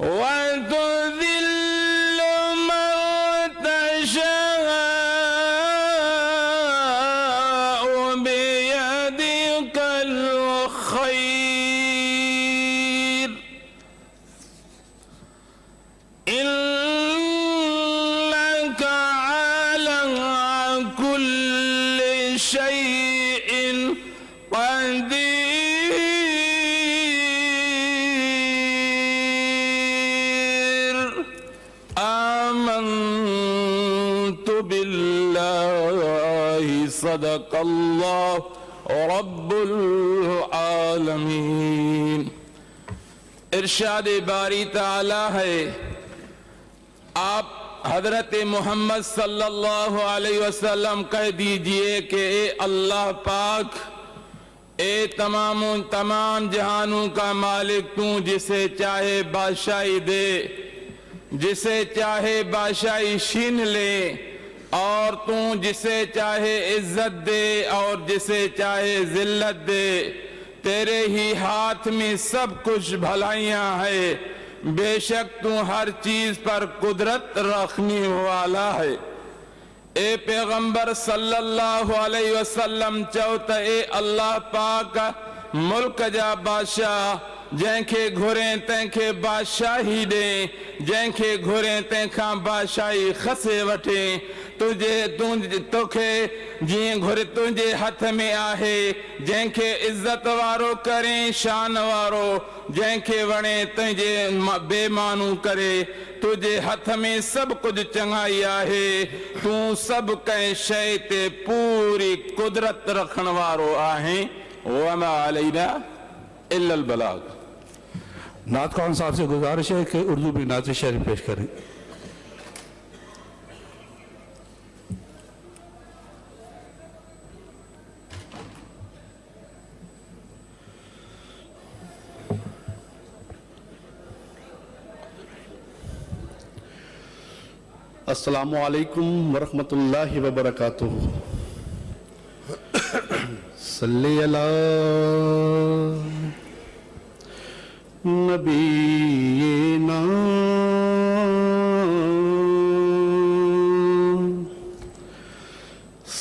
وتذل من تشاء بيدك الخير إنك على كل شيء قدير آمنت بالله صدق الله رب العالمین۔ ارشاد باری تعالی ہے، آپ حضرت محمد صلی اللہ علیہ وسلم کہہ دیجئے کہ اے اللہ پاک، اے تمام جہانوں کا مالک، تو جسے چاہے بادشاہی دے، جسے چاہے بادشاہی چھین لے، اور تو جسے چاہے عزت دے اور جسے چاہے ذلت دے، تیرے ہی ہاتھ میں سب کچھ بھلائیاں ہے، بے شک تو ہر چیز پر قدرت رکھنے والا ہے۔ اے پیغمبر صلی اللہ علیہ وسلم چوتا اے اللہ پاک ملک جا بادشاہ، جن کے گھریں تین کے بادشاہی دیں، جن کے گھریں تین کھاں بادشاہی خسے وٹیں، تجھے جین گھر تجھے ہاتھ میں آہے، جن کے عزت وارو کریں شان وارو، جن کے وڑیں تجھے بے مانو کرے، تجھے ہاتھ میں سب کچھ چنگائی آہے، تو سب کہیں شے تے پوری قدرت رکھن وارو آہیں، وما علینا الا البلاغ۔ نعت خوان صاحب سے گزارش ہے کہ اردو بھی نعت شریف پیش کریں۔ السلام علیکم ورحمۃ اللہ وبرکاتہ۔ صلی اللہ نبینا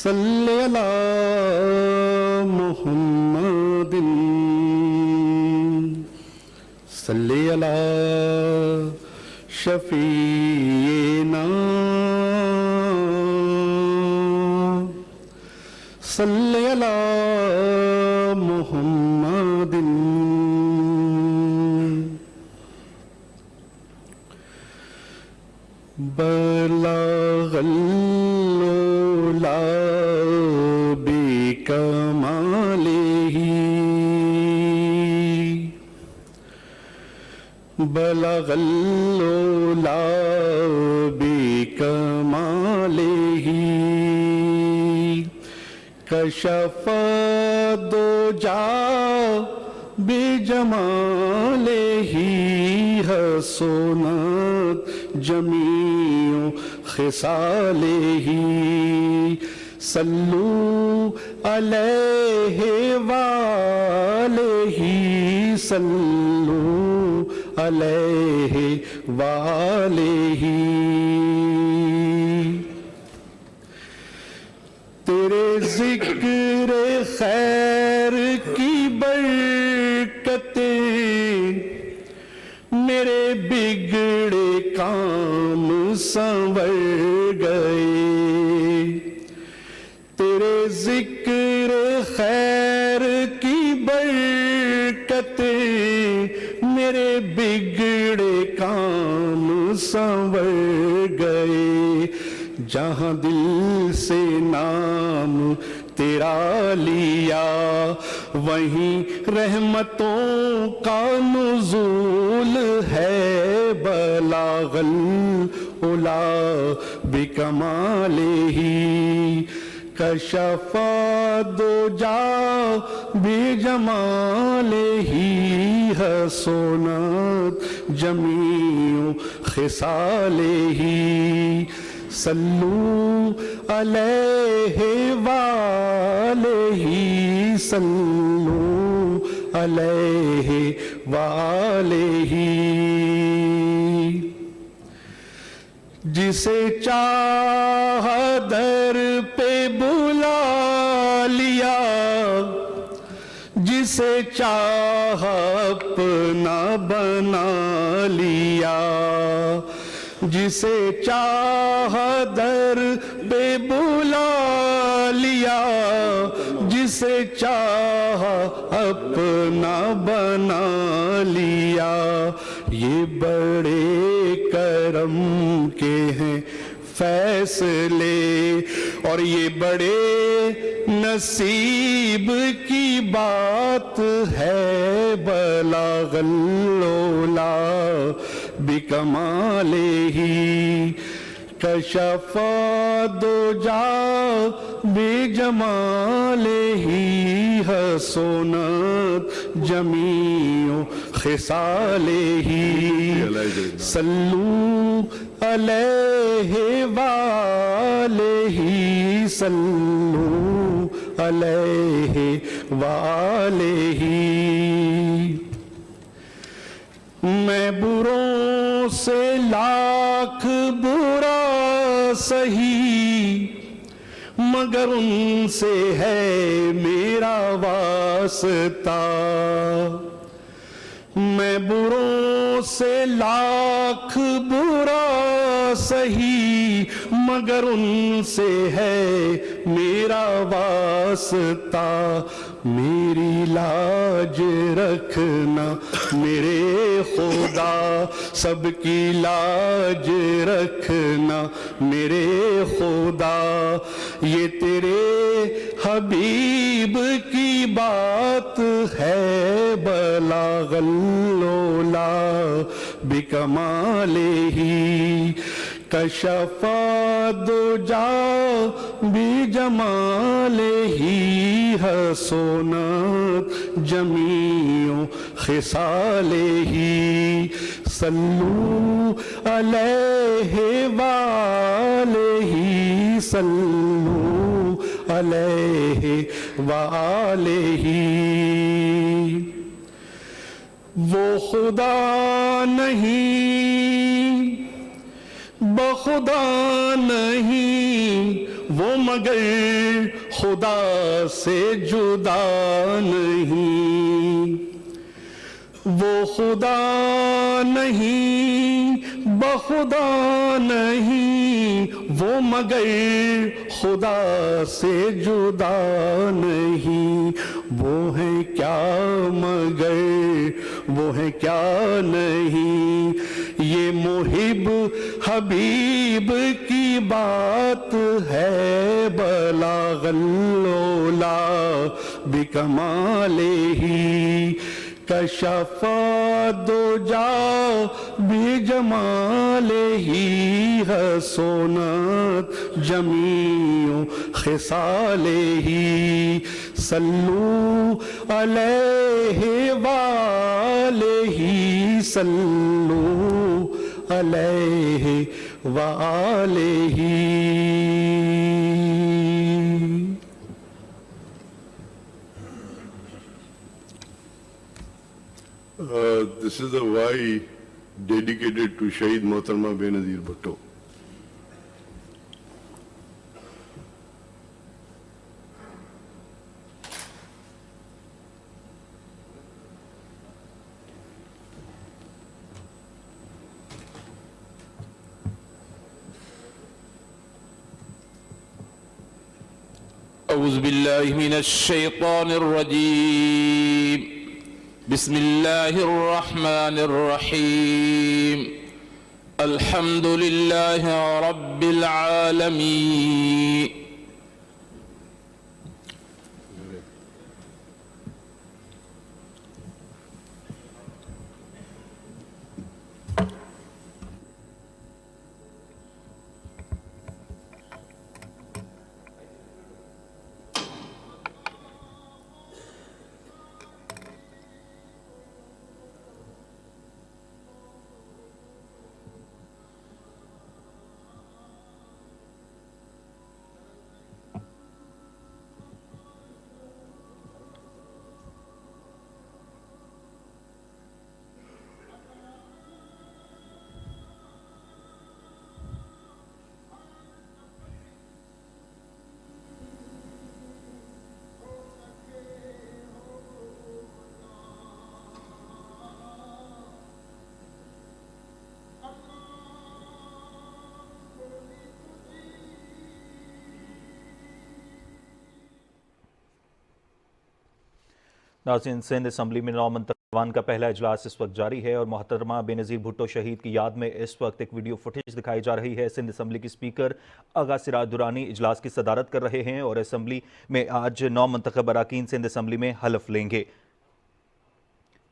صلی اللہ محمد صلی اللہ شفیعنا صلی اللہ محمد بلغ العلا بکمالہ بلغ العلا بکمالہ کشف الدجا بجمالہ حسنت جمیع خصالہ صلو علیہ وآلہ صلو علیہ وآلہ تیرے ذکر خیر کی برکتیں میرے بگڑے کام سنور گئے تیرے ذکر خیر کی برکتیں میرے بگڑے کام سنور گئے جہاں دل سے نام تیرا لیا وہیں رحمتوں کا نزول ہے بلاغ العلا بکمالہ کشف الدجا بجمالہ حسنت جمیع خصالہ صلو علیہ وآلہ صلو علیہ وآلہ جسے چاہا در پہ بلا لیا، جسے چاہا اپنا بنا لیا، جسے چاہا در پہ بلا لیا، جسے چاہا اپنا بنا لیا۔ یہ بڑے کرم کے ہیں فیصلے، اور یہ بڑے نصیب کی بات ہے، بلغ العلا بکمالہ، کشف الدجا بجمالہ، حسنت جمیع خصالہ، صلو علیہ وآلہ، صلو علیہ وآلہ۔ میں بروں سے لاکھ برا سہی، مگر ان سے ہے میرا واسطہ۔ میں بروں سے لاکھ برا سہی، مگر ان سے ہے میرا واسطہ۔ میری لاج رکھنا میرے خدا، سب کی لاج رکھنا میرے خدا۔ یہ تیرے حبیب کی بات ہے، بلغ العلا بکمالہ، کشف الدجا بجمالہ، حسنت جمیع خصالہ، صلو علیہ وآلہ، صلو علیہ وآلہ۔ وہ خدا نہیں، بخدا نہیں، وہ مگر خدا سے جدا نہیں۔ وہ خدا نہیں، بخدا نہیں، وہ مگر خدا سے جدا نہیں۔ وہ ہیں کیا مگر وہ ہیں کیا نہیں، یہ محب حبیب کی بات ہے، بلغ العلا بکمالہ، کشف الدجا بجمالہ، حسنت جمیع خصالہ، صلو علیہ وآلہ، صلو علیہ وآلہ۔ This is the Y dedicated to Shaheed Mohtarma Benazir Bhutto. اعوذ باللہ من الشیطان الرجیم، بسم اللہ الرحمن الرحیم، الحمد للہ رب العالمین۔ नाज़रीन, सिंध असम्बली में 9 मंतखबान का पहला इजलास इस वक्त जारी है और मोहतरमा बेनज़ीर भुट्टो शहीद की याद में इस वक्त एक वीडियो फुटेज दिखाई जा रही है। सिंध असम्बली के स्पीकर आगा सिराज दुरानी इजलास की सदारत कर रहे हैं और असम्बली में आज 9 मंतखब अरकान सिंध असम्बली में हलफ लेंगे।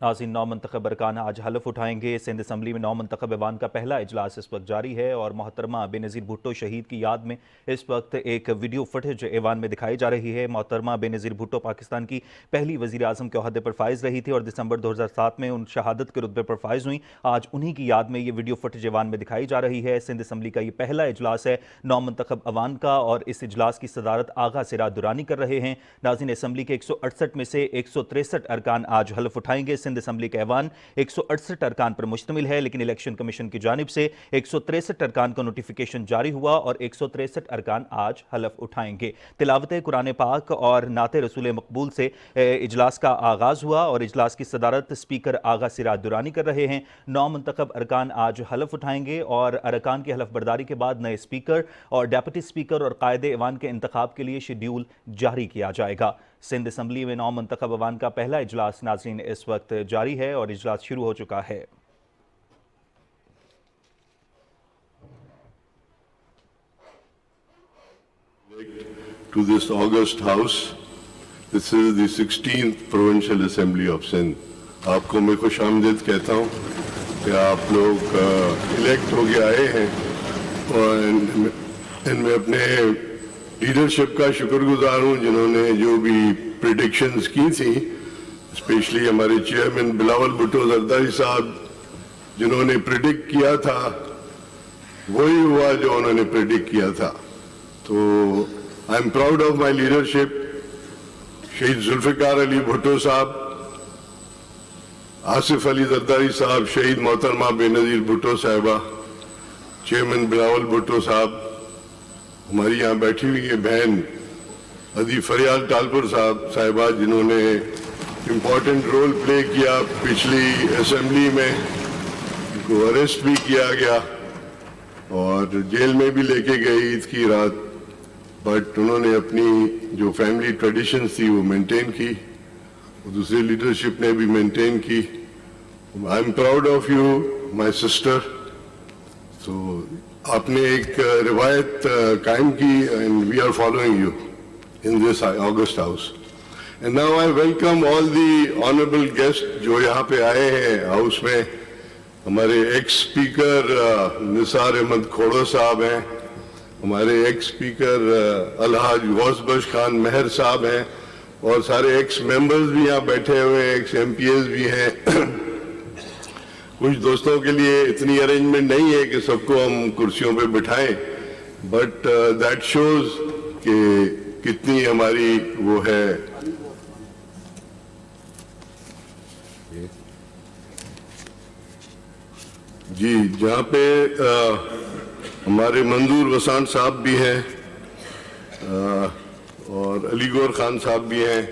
नाज़रीन, 9 मंतखब अरकान आज हलफ उठाएंगे। सिंध असम्बली में 9 मंतखब ऐवान का पहला इजलास इस वक्त जारी है और मोहतरमा बेनज़ीर भुट्टो शहीद की याद में इस वक्त एक वीडियो फुटेज ऐवान में दिखाई जा रही है। मोहतरमा बेनज़ीर भुट्टो पाकिस्तान की पहली वज़ीर आज़म के ओहदे पर फाइज रही थी और दिसंबर 2007 में उन शहादत के रुतबे पर फाइज हुई। आज उन्हीं की याद में ये वीडियो फुटेज ऐवान में दिखाई जा रही है। सिंध असम्बली का ये पहला इजलास है 9 मंतखब ऐवान का और इस इजलास की सदारत आगा सिराज दुरानी कर रहे हैं। नाज़रीन, असम्बली के 168 में से 163 अरकान आज हलफ उठाएंगे। सिंध असम्बली का ऐवान 168 अरकान पर मुश्तमिल है, लेकिन इलेक्शन कमीशन की जानिब से 163 अरकान का नोटिफिकेशन जारी हुआ और 163 अरकान आज हलफ उठाएंगे। तिलावत कुरान पाक और नाते रसूल मकबूल से इजलास का आगाज हुआ और इजलास की सदारत स्पीकर आगा सिराज दुरानी कर रहे हैं। 9 मंतखब अरकान आज हलफ उठाएंगे और अरकान की हलफ बर्दारी के बाद नए स्पीकर और डेप्यूटी स्पीकर और कायदे ऐवान के इंतखाब के लिए शेड्यूल जारी किया जाएगा। सिंध असम्बली में 9 मंतखब ऐवान का पहला इजलास नाज़रीन इस वक्त जारी है और इजलास शुरू हो चुका है। To this August House, this is the 16th Provincial Assembly of Sindh. आपको मैं खुश आमदीद कहता हूँ कि आप लोग इलेक्ट होके आए हैं और इनमें अपने लीडरशिप का शुक्रगुजार हूँ जिन्होंने जो भी प्रेडिक्शंस की थी, स्पेशली हमारे चेयरमैन बिलावल भुट्टो जरदारी साहब जिन्होंने प्रेडिक्ट किया था वही हुआ जो उन्होंने प्रेडिक्ट किया था। तो आई am proud of my leadership. शहीद जुल्फिकार अली भुट्टो साहब, आसिफ अली जरदारी साहब, शहीद मोहतरमा बेनज़ीर भुट्टो साहिबा, चेयरमैन बिलावल भुट्टो साहब, हमारी यहाँ बैठी हुई है बहन अदी फरियाद टालपुर साहिबा जिन्होंने इम्पोर्टेंट रोल प्ले किया पिछली असेंबली में, उनको अरेस्ट भी किया गया और जेल में भी लेके गए ईद की रात, बट उन्होंने अपनी जो फैमिली ट्रेडिशंस थी वो मेंटेन की, दूसरी लीडरशिप ने भी मेंटेन की। I am proud of you my sister. तो आपने एक रिवायत कायम की and we are following you in this august house. And now I welcome all the honourable guest जो यहाँ पे आए हैं हाउस में। हमारे एक्स स्पीकर निसार अहमद खोड़ो साहब हैं, हमारे एक्स स्पीकर अलहाज गौस बख्श खान मेहर साहब हैं और सारे एक्स मेंबर्स भी यहाँ बैठे हुए हैं, एक्स एमपीएस भी हैं। कुछ दोस्तों के लिए इतनी अरेंजमेंट नहीं है कि सबको हम कुर्सियों पे बिठाएं, बट दैट शोज कि कितनी हमारी वो है जी। जहाँ पे हमारे मंजूर वसान साहब भी हैं और अलीगौर खान साहब भी हैं,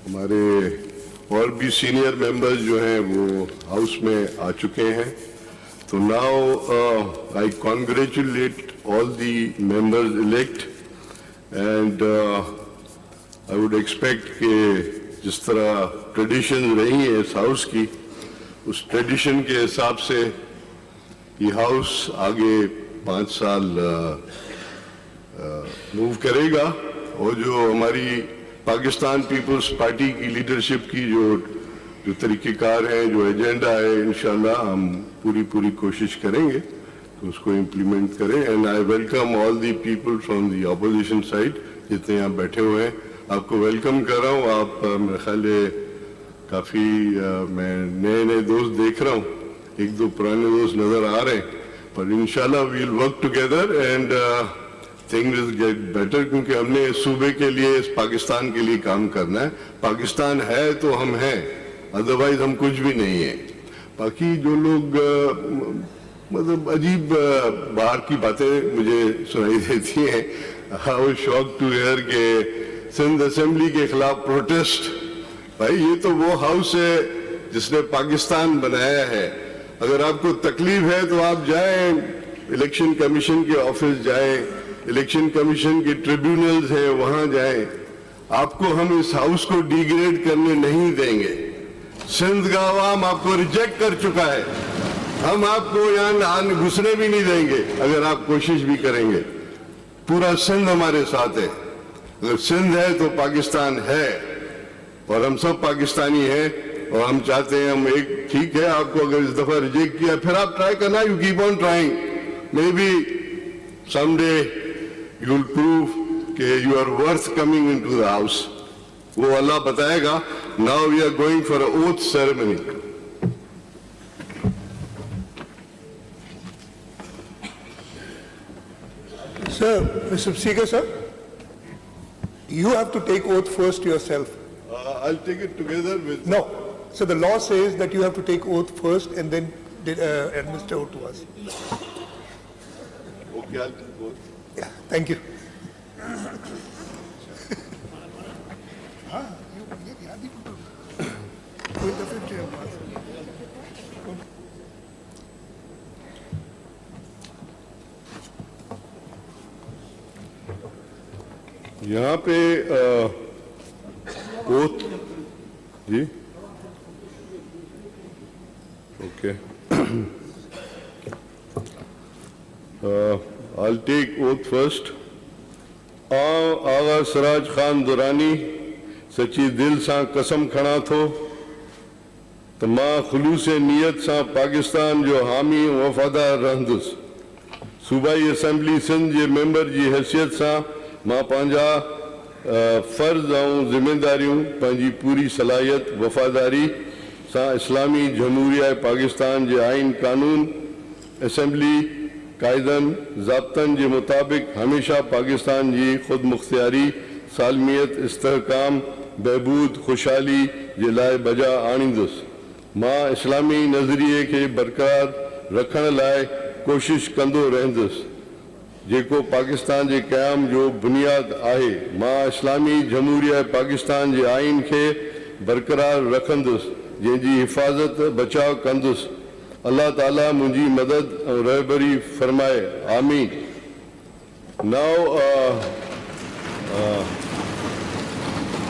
हमारे और भी सीनियर मेंबर्स जो हैं वो हाउस में आ चुके हैं। तो now I congratulate all the members elect and I would expect कि जिस तरह ट्रेडिशन रही है इस हाउस की, उस ट्रेडिशन के हिसाब से ये हाउस आगे 5 साल मूव करेगा और जो हमारी पाकिस्तान पीपल्स पार्टी की लीडरशिप की जो तरीक़ेकार है, जो एजेंडा है, इंशाल्लाह हम पूरी कोशिश करेंगे कि उसको इम्प्लीमेंट करें। And I welcome all the people from the opposition side जितने यहाँ बैठे हुए हैं, आपको वेलकम कर रहा हूँ। आप मेरे ख्याल है काफ़ी मैं नए दोस्त देख रहा हूँ, 1-2 पुराने दोस्त नज़र आ रहे हैं, पर इंशाल्लाह we will work together and things will get better, क्योंकि हमने इस सूबे के लिए, इस पाकिस्तान के लिए काम करना है। पाकिस्तान है तो हम हैं, अदरवाइज हम कुछ भी नहीं है। बाकी जो लोग मतलब अजीब बाहर की बातें मुझे सुनाई देती हैं, I was shocked to hear के सिंध असेंबली के खिलाफ प्रोटेस्ट। भाई ये तो वो हाउस है जिसने पाकिस्तान बनाया है। अगर आपको तकलीफ है तो आप जाएं, इलेक्शन कमीशन के ऑफिस जाएं, इलेक्शन कमीशन के ट्रिब्यूनल्स हैं वहां जाएं। آپ کو ہم اس ہاؤس کو ڈیگریڈ کرنے نہیں دیں گے. سندھ کا عوام آپ کو ریجیکٹ کر چکا ہے. ہم آپ کو یہاں گھسنے بھی نہیں دیں گے اگر آپ کوشش بھی کریں گے. پورا سندھ ہمارے ساتھ ہے. اگر سندھ ہے تو پاکستان ہے, اور ہم سب پاکستانی ہیں, اور ہم چاہتے ہیں ہم ایک ٹھیک ہے آپ کو اگر اس دفعہ ریجیکٹ کیا پھر آپ ٹرائی کرنا, you keep on trying, maybe someday you will prove کہ you are worth coming into the house. وہ اللہ بتائے گا. Now we are going for a oath ceremony. Sir, Mr. Speaker, sir, you have to take oath first yourself. I'll take it together with... No. So the law says that you have to take oath first and then administer oath to us. Okay, I'll take both. Yeah, thank you. یہاں پہ oath جی okay I'll take oath first. Agha Siraj Khan Durrani سچی دل سان قسم کھڑا تھو تو ماں خلوص نیت سان پاکستان جو حامی وفادار رہندس. صوبائی اسمبلی سندھ جے ممبر جی حیثیت سان ماں پانجا فرض اور ذمہ داریوں پانجی پوری صلاحیت وفاداری سان اسلامی جمہوریہ پاکستان جے آئین قانون اسمبلی قائدن ضابطن جے مطابق ہمیشہ پاکستان جی خود مختاری سالمیت استحکام بہبود خوشحالی جے لائے بجا آنیندس. ماں اسلامی نظریے کے برقرار رکھن لائے کوشش کندو رہندس جیکو پاکستان جے قیام جو بنیاد آہے. ماں اسلامی جمہوریہ پاکستان جے آئین کے برقرار رکھندس جن جی حفاظت بچاؤ کندس. اللہ تعالیٰ منجی مدد اور رہبری فرمائے, آمین. ناؤ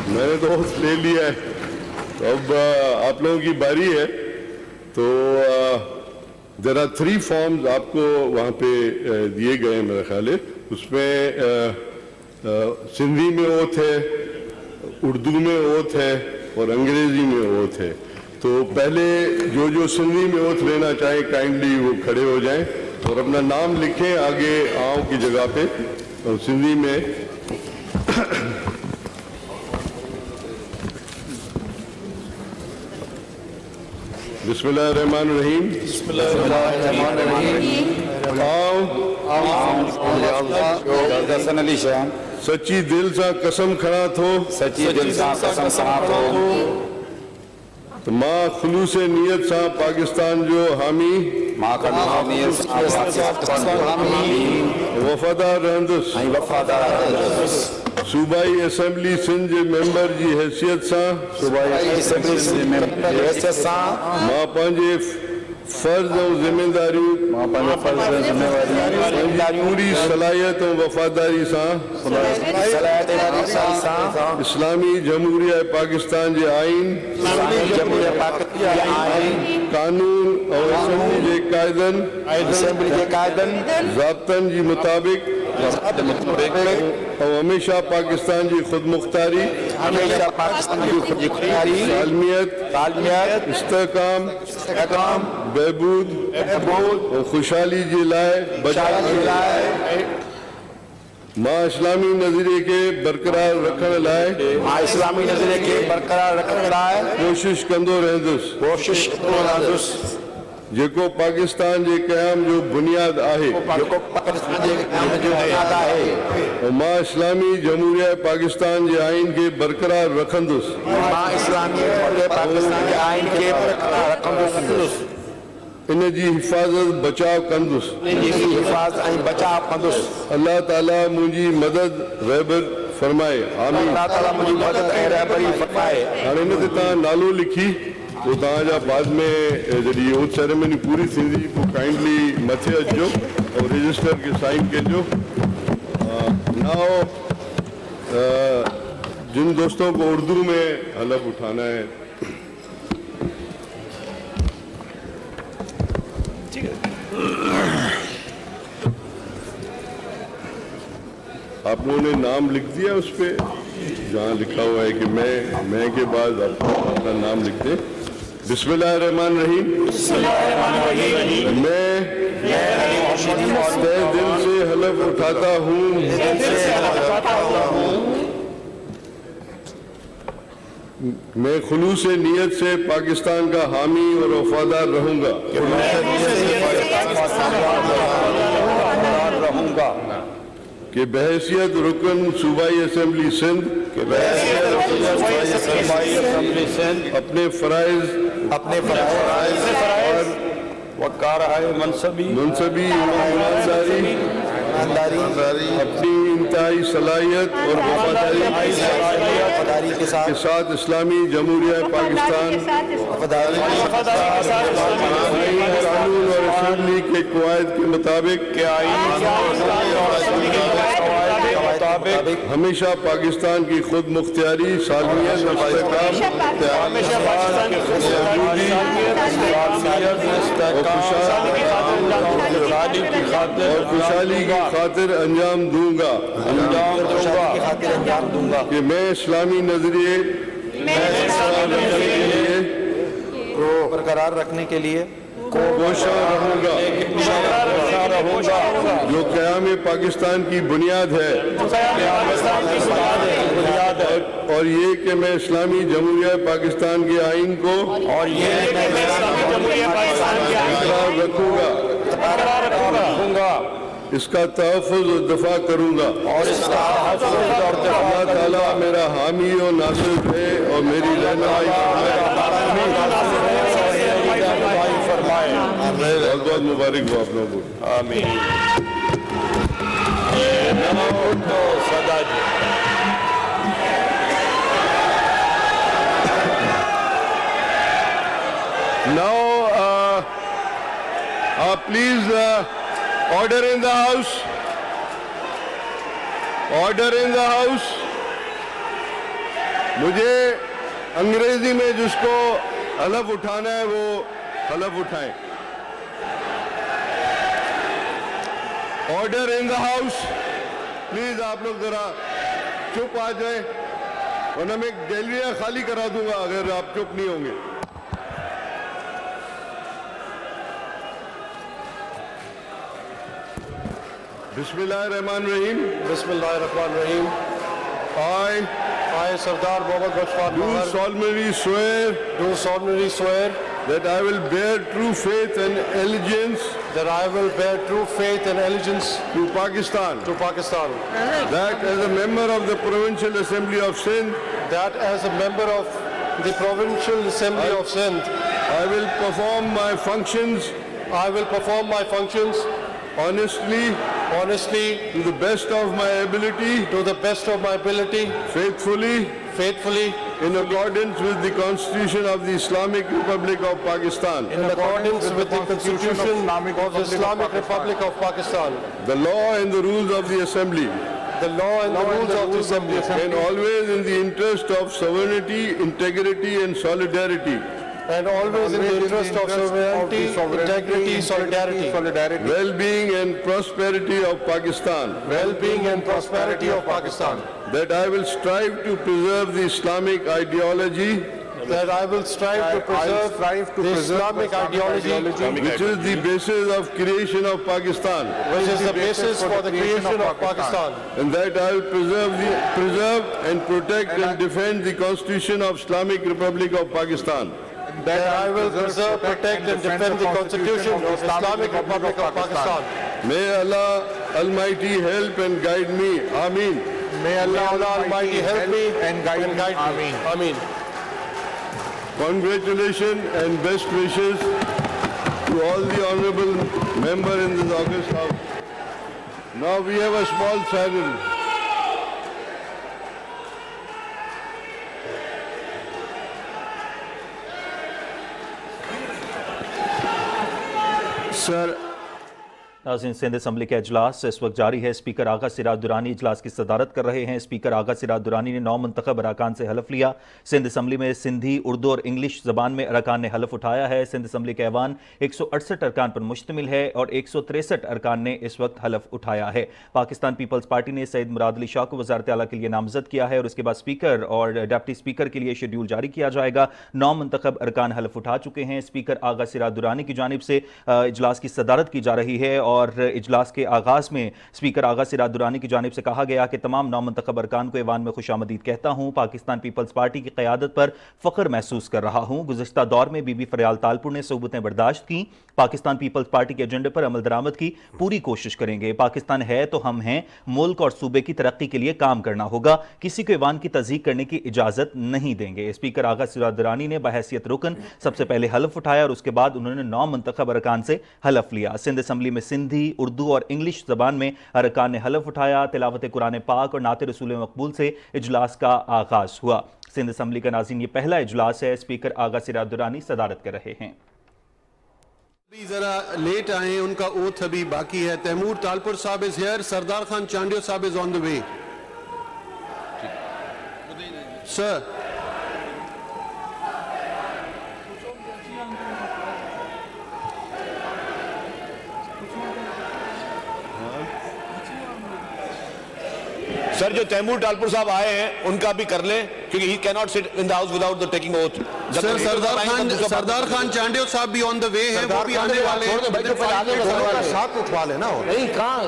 میں نے تو لے لیا ہے, اب آپ لوگوں کی باری ہے. تو there are 3 forms آپ کو وہاں پہ دیے گئے ہیں میرے خیال ہے. اس میں سندھی میں اوتھ ہے, اردو میں اوتھ ہے اور انگریزی میں اوتھ ہے. تو پہلے جو سندھی میں اوتھ لینا چاہیں کائنڈلی وہ کھڑے ہو جائیں اور اپنا نام لکھیں آگے آؤں کی جگہ پہ. اور سندھی میں بسم اللہ الرحمن الرحیم. بسم اللہ الرحمن الرحیم. حسن علی شاہ سچی دل سا قسم کھڑا تھو سچی دل سان قسم کھڑا تھو ماں خلوص نیت سا پاکستان جو حامی ماں خلوص نیت سان پاکستان جو حامی وفادار رہندس صوبائی اسمبلی سندھ جے ممبر جی حیثیت سا صوبائی اسمبلی سندھ ممبر جی حیثیت سا ماں پانجے فرض اور ذمہ داریوں پوری صلاحیت اور وفاداری سا اسلامی جمہوریہ پاکستان جے آئین قانون اور اسمبلی جے قائدن ضابطن جی مطابق اور ہمیشہ پاکستان جی خود مختاری سالمیت استحکام بہبود اور خوشحالی جی لائے بچائے. ماں اسلامی نظریے کے برقرار رکھن لائے اسلامی نظریے کے برقرار رکھن لائے کوشش کندو رہندس جیکو پاکستان جے قیام جو بنیاد آہے. اور ماں اسلامی جمہوریہ پاکستان جے آئین کے برقرار رکھندس. ان جی حفاظت بچاؤ کندس. اللہ تعالیٰ منجی مدد رہبر فرمائے, آمین. ہاں ان تے نالو لکھی وہ جا بعد میں جی اوتھ سیریمنی پوری تھی وہ کائنڈلی متھے اچو اور رجسٹر کے سائن کجو. ناؤ جن دوستوں کو اردو میں حلف اٹھانا ہے آپ لوگوں نے نام لکھ دیا اس پہ جہاں لکھا ہوا ہے کہ میں کے بعد آپ اپنا نام لکھ دیں. بسم اللہ الرحمن الرحیم. میں تہہ دل سے حلف اٹھاتا ہوں میں خلوص نیت سے پاکستان کا حامی اور وفادار رہوں گا کہ بحیثیت رکن صوبائی اسمبلی سندھ اپنے فرائض اور منصبی ایمانداری اپنی انتہائی صلاحیت اور وفاداری کے ساتھ اسلامی جمہوریہ پاکستان قانون اور اسمبلی کے قواعد کے مطابق ہمیشہ پاکستان کی خود مختاری سالمیت اور خوشحالی کی خاطر انجام دوں گا کہ میں اسلامی نظریے کو برقرار رکھنے کے لیے کوشاں رہوں گا جو قیام پاکستان کی بنیاد ہے اور یہ کہ میں اسلامی جمہوریہ پاکستان کے آئین کو برقرار رکھوں گا اس کا تحفظ اور دفاع کروں گا اللہ تعالیٰ میرا حامی اور ناصر ہے اور میری رہنمائی فرمائے. بہت بہت مبارک ہو آپ لوگوں کو. آمین. Now, please, order in the house. Order in the house. مجھے انگریزی میں جس کو حلف اٹھانا ہے وہ حلف اٹھائیں. Order in the house. Please آپ لوگ ذرا چپ آ جائیں ورنہ میں گیلریاں خالی کرا دوں گا اگر آپ چپ نہیں ہوں گے. بسم اللہ الرحمن الرحیم. بسم اللہ الرحمن الرحیم. I, Sardar Mohammad Bashfar do solemnly swear that I will bear true faith and allegiance that I will bear true faith and allegiance to Pakistan. That as a member of the Provincial Assembly of Sindh, that as a member of the Provincial Assembly of Sindh, I will perform my functions honestly to the best of my ability, faithfully in accordance with the Constitution of the Islamic Republic of Pakistan, in accordance with the Constitution of the Islamic Republic of Pakistan, the law and the rules of the Assembly, and always in the interest of sovereignty, integrity and solidarity, well-being and prosperity of Pakistan, that I will strive to preserve the Islamic ideology, which is the basis of creation of Pakistan, and that I will preserve and protect and defend the Constitution of Islamic Republic of Pakistan. that I will preserve, protect and defend the Constitution of the Islamic Republic of Pakistan. May Allah Almighty help and guide me. Ameen. May Allah Almighty help me and guide me. Ameen. Ameen. Congratulations and best wishes to all the honorable member in this august house. Now we have a small ceremony. Sir, नाज़रीन, Sindh assembly का इजलास इस वक्त जारी है। Speaker आगा सिराज दुरानी इजलास की सदारत कर रहे हैं। स्पीकर आगा सिराज दुरानी ने 9 मुंतखब अरकान से हलफ लिया। सिंध असम्बली में सिंधी, उर्दू और इंग्लिश ज़बान में अरकान ने हलफ उठाया है। सिंध असम्बली का ऐवान 168 अरकान पर मुश्तमिल है और 163 अरकान ने इस वक्त हलफ उठाया है। पाकिस्तान पीपल्स पार्टी ने सईद मुराद अली शाह को वज़ारत आला के लिए नामजद किया है और उसके बाद स्पीकर और डिप्टी स्पीकर के लिए शेड्यूल जारी किया जाएगा। 9 मुंतखब अरकान हलफ उठा चुके हैं। स्पीकर आगा सिराज दुरानी की जानिब से इजलास की सदारत की जा रही है और इजलास के आगाज में स्पीकर आगा सिराज दुरानी की जानिब से कहा गया कि तमाम 9 मुंतखब अरकान को ऐवान में खुशामदीद कहता हूँ। पाकिस्तान पीपल्स पार्टी की क़यादत पर फ़ख्र महसूस कर रहा हूँ। गुज़िश्ता दौर में बीबी फरियाल तालपुर ने सोबतें बर्दाश्त की। पाकिस्तान पीपल्स पार्टी के एजेंडे पर अमल दरामद की पूरी कोशिश करेंगे। पाकिस्तान है तो हम हैं। मुल्क और सूबे की तरक्की के लिए काम करना होगा। किसी को ऐवान की तज़यीक़ करने की इजाज़त नहीं देंगे। स्पीकर आगा सिराज दुरानी ने बहैसियत रुकन सबसे पहले हलफ उठाया और उसके बाद उन्होंने 9 मुंतखब अरकान से हलफ लिया। सिंध असम्बली में सिंधी, उर्दू और इंग्लिश ज़बान में अरकान ने हलफ उठाया। तिलावत कुरान पाक और नात रसूल मकबूल से इजलास का आगाज हुआ। सिंध असम्बली का नाज़रीन ये पहला इजलास है। स्पीकर आगा सिराज दुरानी सदारत कर रहे हैं। अभी जरा लेट आए हैं, उनका ओथ अभी बाकी है। तैमूर तालपुर साहब इज हियर, सरदार खान चांडियो साहब is on the way. Sir sir जो तैमूर तालपुर साहब आए हैं उनका भी कर लें क्योंकि he can not sit in the house without the taking oath. Sir Sardar Khan Chandio साहब भी ऑन द वे है, वो भी आने वाले हैं। साथ उठवा लेना। नहीं कहाँ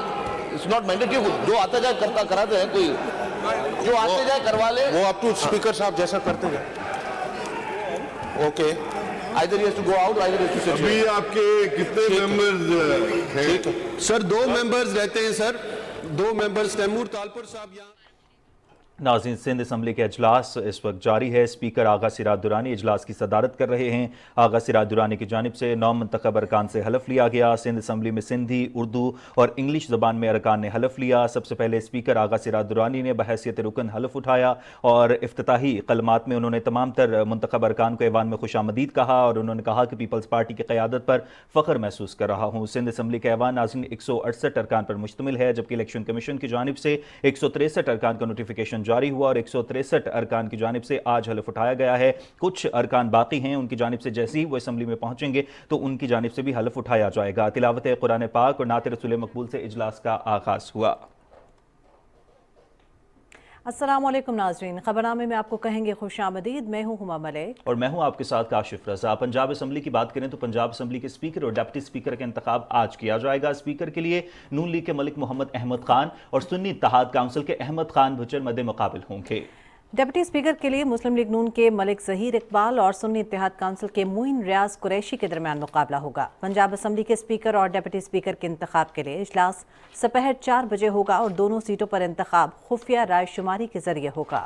इट्स नॉट मैंडेटरी, जो आता जाए करता कराते हैं, कोई जो आते जाए करवा ले। वो अप टू स्पीकर साहब जैसा करते जाए। Okay, either he has to go out either he has to sit. अभी आपके कितने मेंबर्स हैं? सर 2 मेंबर्स रहते हैं सर, 2 मेंबर्स तैमूर तालपुर साहब यहाँ। नाज़रीन, सिंध असम्बली का इजलास इस वक्त जारी है। स्पीकर आगा सिराज दुरानी इजलास की सदारत कर रहे हैं। आगा सिराज दुरानी की जानिब से 9 मुंतखब अरकान से हलफ लिया गया। सिंध असम्बली में सिंधी, उर्दू और इंग्लिश ज़बान में अरकान ने हलफ लिया। सबसे पहले स्पीकर आगा सिराज दुरानी ने बहैसियत रुकन हलफ उठाया और इफ्तिताही कलमात में उन्होंने तमाम तर मुंतखब अरकान को ऐवान में खुशामदीद कहा और उन्होंने कहा कि पीपल्स पार्टी की क़यादत पर फ़ख्र महसूस कर रहा हूँ। सिंध असम्बली का ऐवान नाज़रीन 168 अरकान पर मुश्तमिल है, जबकि इलेक्शन कमीशन की जानिब से 163 अरकान का नोटिफिकेशन जारी हुआ और 163 अरकान की जानिब से आज हलफ उठाया गया है। कुछ अरकान बाकी हैं, उनकी जानिब से जैसे ही वो असम्बली में पहुंचेंगे तो उनकी जानिब से भी हलफ उठाया जाएगा। तिलावत कुरान पाक और नात रसूल मकबूल से इजलास का आगाज हुआ। अस्सलामुअलैकुम नाज़रीन, खबरनामे में आपको कहेंगे खुशामदीद। मैं हूँ हुमा मलिक और मैं हूँ आपके साथ काशिफ रजा। पंजाब असम्बली की बात करें तो पंजाब असम्बली के स्पीकर और डिप्टी स्पीकर का इंतखाब आज किया जाएगा। स्पीकर के लिए नून लीग के मलिक मोहम्मद अहमद खान और सुन्नी इत्तेहाद काउंसिल के अहमद खान भुच्चर मद्दे मुकाबिल होंगे। डिप्टी स्पीकर के लिए मुस्लिम लीग नून के मलिक ज़हीर इकबाल और सुन्नी इत्तेहाद काउंसिल के मोइन रियाज कुरैशी के दरमियान मुकाबला होगा। पंजाब असम्बली के स्पीकर और डिप्टी स्पीकर के इंतखाब के लिए इजलास दोपहर 4 बजे होगा और दोनों सीटों पर इंतखाब खुफिया राय शुमारी के जरिए होगा।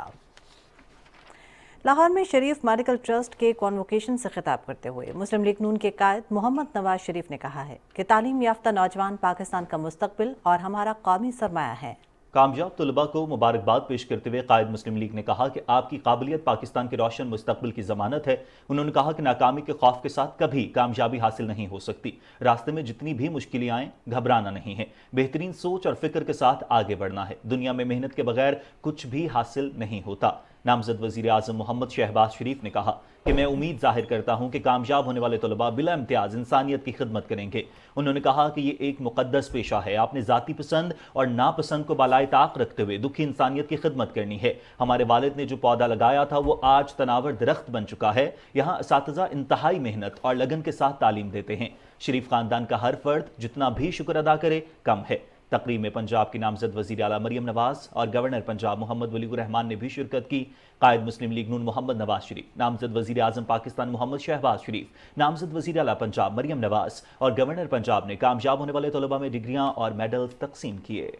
लाहौर में शरीफ मेडिकल ट्रस्ट के कॉन्वोकेशन से खिताब करते हुए मुस्लिम लीग नून के कायद मोहम्मद नवाज शरीफ ने कहा है कि तालीम याफ्ता नौजवान पाकिस्तान का मुस्तकबिल और हमारा कौमी सरमाया है। कामयाब तलबा को मुबारकबाद पेश करते हुए कायद मुस्लिम लीग ने कहा कि आपकी काबिलियत पाकिस्तान के रोशन मुस्तकबिल की जमानत है। उन्होंने कहा कि नाकामी के खौफ के साथ कभी कामयाबी हासिल नहीं हो सकती। रास्ते में जितनी भी मुश्किलें आएं, घबराना नहीं है, बेहतरीन सोच और फिक्र के साथ आगे बढ़ना है। दुनिया में मेहनत के बगैर कुछ भी हासिल नहीं होता। नामजद वज़ीर आज़म मोहम्मद शहबाज शरीफ ने कहा कि मैं उम्मीद जाहिर करता हूं कि कामयाब होने वाले तलबा बिला इम्तियाज इंसानियत की खिदमत करेंगे। उन्होंने कहा कि ये एक मुकद्दस पेशा है। आपने ज़ाती पसंद और नापसंद को बालाए ताक रखते हुए दुखी इंसानियत की खिदमत करनी है। हमारे वालिद ने जो पौधा लगाया था वो आज तनावर दरख्त बन चुका है। यहाँ असातिज़ा इंतहाई मेहनत और लगन के साथ तालीम देते हैं। शरीफ खानदान का हर फर्द जितना भी शुक्र अदा करे कम है। तकरीब में पंजाब की नामजद वज़ीर आला मरियम नवाज और गवर्नर पंजाब मोहम्मद वलीउर रहमान ने भी शिरकत की। कायद मुस्लिम लीग नून मोहम्मद नवाज शरीफ, नामजद वज़ीर आज़म पाकिस्तान मोहम्मद शहबाज शरीफ, नामजद वज़ीर आला पंजाब मरियम नवाज और गवर्नर पंजाब ने कामयाब होने वाले तलबा में डिग्रियां और मेडल तकसीम किए।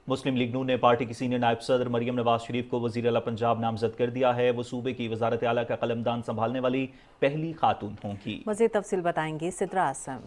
मुस्लिम लीग नून ने पार्टी की सीनियर नायब सदर मरियम नवाज शरीफ को वज़ीर आला पंजाब नामजद कर दिया है। वो सूबे की वज़ारत आला का कलमदान संभालने वाली पहली खातून होंगी। मज़ीद तफसील बताएंगी सिद्रा आसम।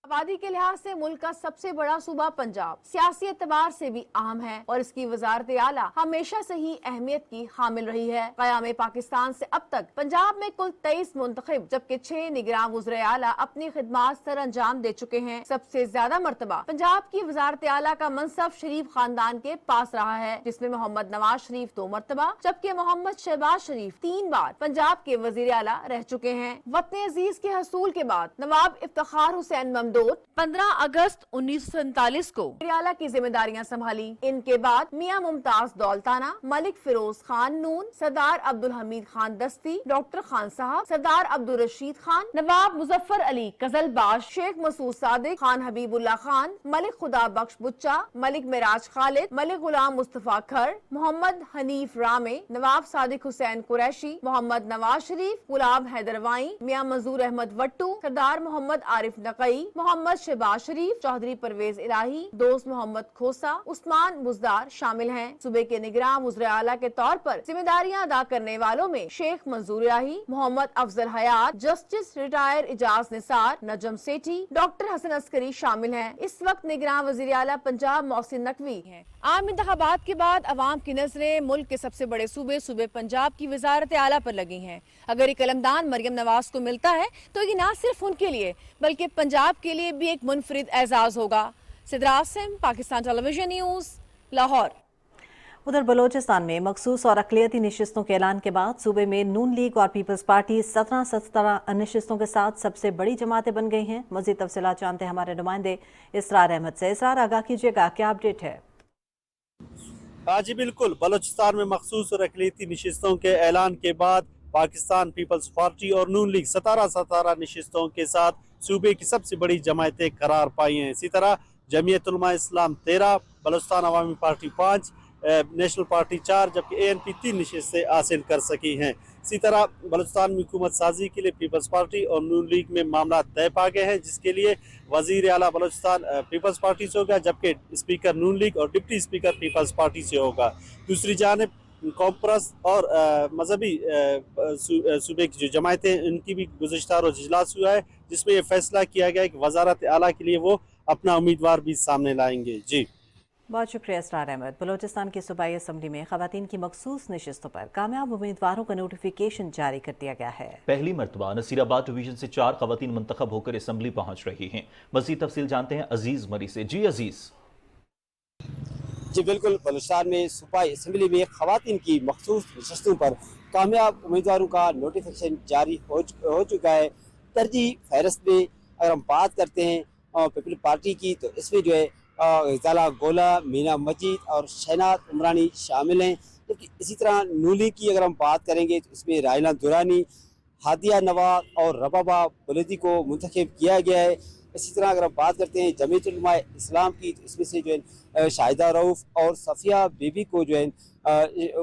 आबादी के लिहाज से मुल्क का सबसे बड़ा सूबा पंजाब सियासी एतबार से भी अहम है और इसकी वजारत आला हमेशा से ही अहमियत की हामिल रही है। क़याम पाकिस्तान से अब तक पंजाब में कुल 23 मुंतखब जबकि 6 निगरान वज़ीर आला अपनी खिदमात सर अंजाम दे चुके हैं। सबसे ज्यादा मरतबा पंजाब की वजारत आला का मनसब शरीफ खानदान के पास रहा है, जिसमें मोहम्मद नवाज शरीफ 2 मरतबा जबकि मोहम्मद शहबाज शरीफ 3 बार पंजाब के वज़ीर आला रह चुके हैं। वतन अजीज के हसूल के बाद नवाब इफ्तिखार हुसैन ममदूद 15 अगस्त 1947 को वज़ीर-ए-आला की जिम्मेदारियां संभाली। इनके बाद मियां मुमताज दौलताना, मलिक फिरोज खान नून, सरदार अब्दुल हमीद खान दस्ती, डॉक्टर खान साहब, सरदार अब्दुल रशीद खान, नवाब मुजफ्फर अली कजलबाज, शेख मसूद सादिक, खान हबीबुल्लाह खान, मलिक खुदा बख्श बुच्चा, मलिक मिराज खालिद, मलिक गुलाम मुस्तफा खर, मोहम्मद हनीफ रामे, नवाब सादिक हुसैन कुरैशी, मोहम्मद नवाज शरीफ, गुलाम हैदर वाई, मियां मंजूर अहमद वट्टू, सरदार मोहम्मद आरिफ नकई, मोहम्मद शहबाज शरीफ, चौधरी परवेज इलाही, दोस्त मोहम्मद खोसा, उस्मान बुजदार शामिल हैं। सूबे के निगरान वज़ीर आला के तौर पर जिम्मेदारियां अदा करने वालों में शेख मंजूर इलाही, मोहम्मद अफजल हयात, justice retire Ijaz Nisar, Najam Sethi, doctor Hasan Askari शामिल हैं। इस वक्त निगरान वज़ीर आला पंजाब मोहसिन नकवी हैं। आम इंतखाबात के बाद अवाम की नजरें मुल्क के सबसे बड़े सूबे पंजाब की वजारत आला पर लगी हैं। अगर ये कलमदान मरियम नवाज को मिलता है तो ये न सिर्फ उनके लिए बल्कि पंजाब के लिए भी एक मुनफरिद एजाज होगा। Sidra Asim, Pakistan television news, Lahore. उधर बलोचिस्तान में मखसूस और अक़लियती नशिस्तों के ऐलान के बाद सूबे में नून लीग और पीपल्स पार्टी 17 नशिस्तों के साथ सबसे बड़ी जमातें बन गई हैं। मज़ीद तफसीलात जानते हैं हमारे नुमाइंदे इसरार अहमद से। इसरार, आगाह कीजिएगा, क्या अपडेट है? जी बिल्कुल, बलोचिस्तान में मखसूस और अक़लियती नशिस्तों के ऐलान के बाद पाकिस्तान पीपल्स पार्टी और नून लीग 17 नशिस्तों के साथ सूबे की सबसे बड़ी जमायतें करार पाई हैं। इसी तरह जमीयत उलमा इस्लाम 13, बलोचिस्तान अवामी पार्टी 5, नेशनल पार्टी 4 जबकि ANP 3 नशिस्तें हासिल कर सकी हैं। इसी तरह बलोचिस्तान में हुकूमत साजी के लिए पीपल्स पार्टी और नून लीग में मामला तय पा गए हैं, जिसके लिए वज़ीर आला बलोचिस्तान पीपल्स पार्टी से होगा जबकि स्पीकर नून लीग और डिप्टी स्पीकर पीपल्स पार्टी से होगा। दूसरी जानिब कॉमप्रस और मजहबी सूबे की जो जमायतें इनकी भी गुज़िश्ता रोज़ इजलास हुआ है, जिसमें ये फैसला किया गया है कि वज़ारत आला के लिए वो अपना उम्मीदवार भी सामने लाएंगे। जी बहुत शुक्रिया इसरार अहमद। बलोचिस्तान की सूबाई असम्बली में ख़वातीन की मखसूस नशिस्तों पर कामयाब उम्मीदवारों का नोटिफिकेशन जारी कर दिया गया है। पहली मरतबा नसीराबाद डिवीजन से 4 ख़वातीन मुंतखब होकर असम्बली पहुँच रही हैं। मज़ीद तफसील जानते हैं अजीज़ मरी से। जी अजीज़। जी बिल्कुल, बलूचिस्तान में सूबाई असम्बली में ख़वातीन की मखसूस नशिस्तों पर कामयाब उम्मीदवारों का नोटिफिकेशन जारी हो चुका है। तरजीह फहरिस्त में अगर हम बात करते हैं पीपल पार्टी की, तो इसमें जो है ग़ज़ाला गोला, मीना मजीद और शहनाज उमरानी शामिल हैं। जबकि इसी तरह नून लीग की अगर हम बात करेंगे तो इसमें रायला दुरानी, हादिया नवाज और रबाबा बुलदी को मुंतखब किया गया है। इसी तरह अगर हम बात करते हैं जमीयत उलमा इस्लाम की, तो इसमें से जो है शाहिदा रऊफ़ और सफ़िया बीबी को जो है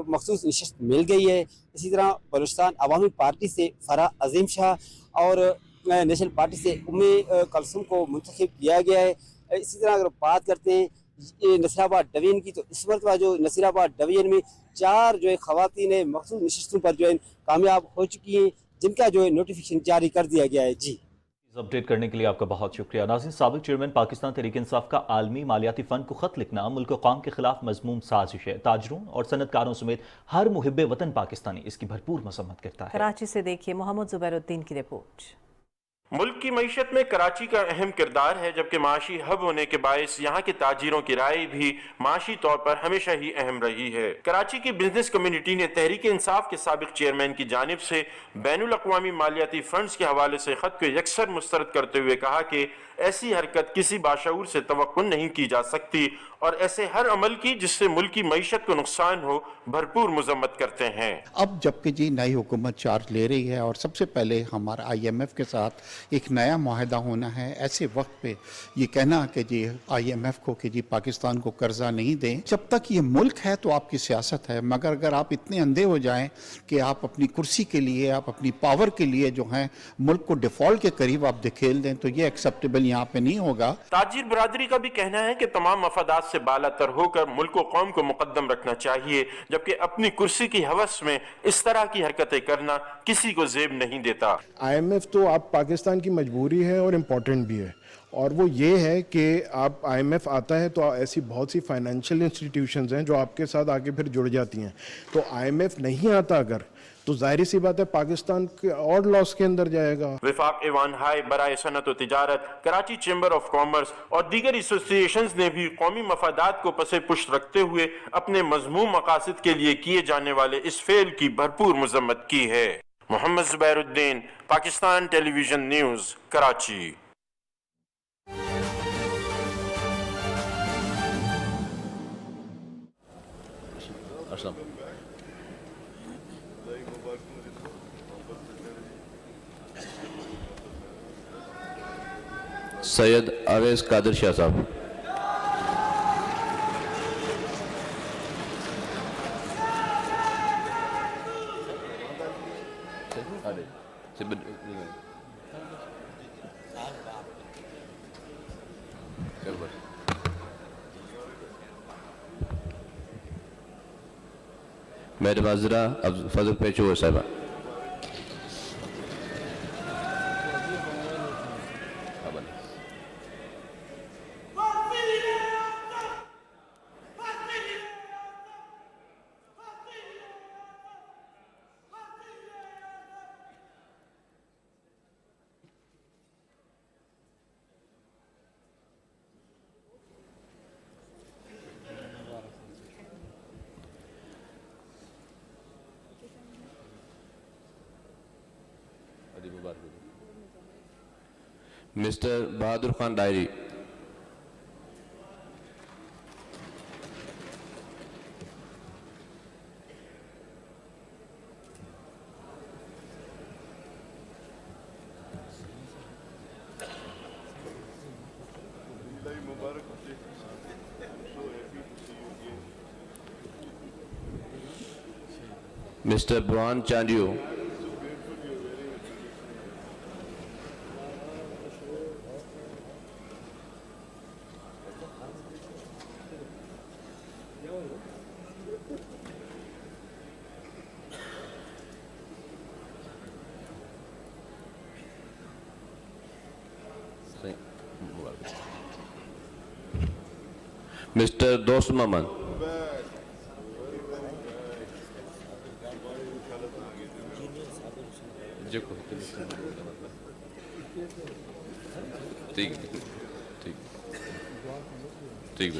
मखसूस नशिस्त मिल गई है। इसी तरह बलूचिस्तान अवामी पार्टी से फराह अजीम शाह और नेशनल पार्टी से उम्मे कलसुम को मुंतखब किया गया है। इसी तरह अगर बात करते हैं नसीराबाद डिवीजन की, तो इस मरतबा जो नसीराबाद डिवीजन में 4 जो है ख़वातीन मखसूस नशिस्तों पर जो है कामयाब हो चुकी हैं, जिनका जो है नोटिफिकेशन जारी कर दिया गया है। जी अपडेट करने के लिए आपका बहुत शुक्रिया। नाज़रीन, साबिक चेयरमैन पाकिस्तान तहरीक इंसाफ का आलमी मालियाती फ़ंड को ख़त लिखना मुल्क व कौम के खिलाफ मज़मूम साजिश है। ताजरों और सनतकारों समेत हर मुहिब्बे वतन पाकिस्तानी इसकी भरपूर मसम्मत करता है। कराची से देखिए मोहम्मद ज़ुबैरुद्दीन की रिपोर्ट। मुल्क की मईशत में कराची का अहम किरदार है, जबकि माशी हब होने के बायस यहाँ के ताजिरों की राय भी माशी तौर पर हमेशा ही अहम रही है। कराची की बिजनेस कम्युनिटी ने तहरीक इंसाफ के साबिक चेयरमैन की जानिब से बैनुल अक़वामी मालियाती फंड्स के हवाले से खत को यकसर मुस्तरद करते हुए कहा कि ऐसी हरकत किसी बाशऊर से तवक्को नहीं की जा सकती और ऐसे हर अमल की जिससे मुल्क की मईशत को नुकसान हो भरपूर मजम्मत करते हैं। अब जबकि जी नई हुकूमत चार्ज ले रही है और सबसे पहले हमारा IMF के साथ एक नया मुआहदा होना है, ऐसे वक्त पे ये कहना कि जी IMF को कि जी पाकिस्तान को कर्जा नहीं दें, जब तक ये मुल्क है तो आपकी सियासत है, मगर अगर आप इतने अंधे हो जाएं कि आप अपनी कुर्सी के लिए, आप अपनी पावर के लिए जो है मुल्क को डिफॉल्ट के करीब आप धकेल दें, तो ये एक्सेप्टेबल यहाँ पे नहीं होगा। ताजिर बरादरी का भी कहना है कि तमाम मफादात से बालातर होकर मुल्क व कौम को मुकद्दम रखना चाहिए, जबकि अपनी कुर्सी की हवस में इस तरह की हरकतें करना किसी को जेब नहीं देता। IMF तो आप पाकिस्तान की मजबूरी है और इम्पोर्टेंट भी है, और वो ये है कि आप IMF आता है तो ऐसी बहुत सी फाइनेंशियल इंस्टीट्यूशंस हैं जो आपके साथ आके फिर जुड़ जाती हैं। तो IMF नहीं आता अगर, तो जाहिर सी बात है पाकिस्तान के और लॉस के अंदर जाएगा। विफाक एवान हाय बराए सनत व तिजारत, कराची चैम्बर ऑफ कॉमर्स और दीगर एसोसिएशंस ने भी कौमी मफादात को पसे पुष्ट रखते हुए अपने मजमूम मकासद के लिए किए जाने वाले इस फेल की भरपूर मजम्मत की है। Mohammad Zubairuddin, Pakistan television news, Karachi. सैयद अवैस कादिर शाह साहब। मैडम आजरा फजल पेशोर साहबा। Mister Bahadur Khan Dehar. Mister Burhan Chandio. Mister Dost Mohammad. ठीक ठीक ठीक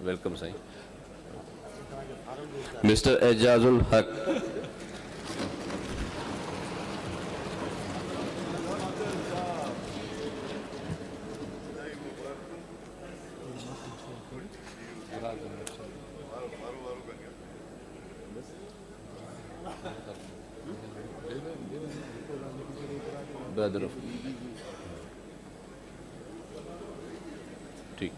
वेलकम साईं। मिस्टर एजाजुल हक। ब्रदर ठीक।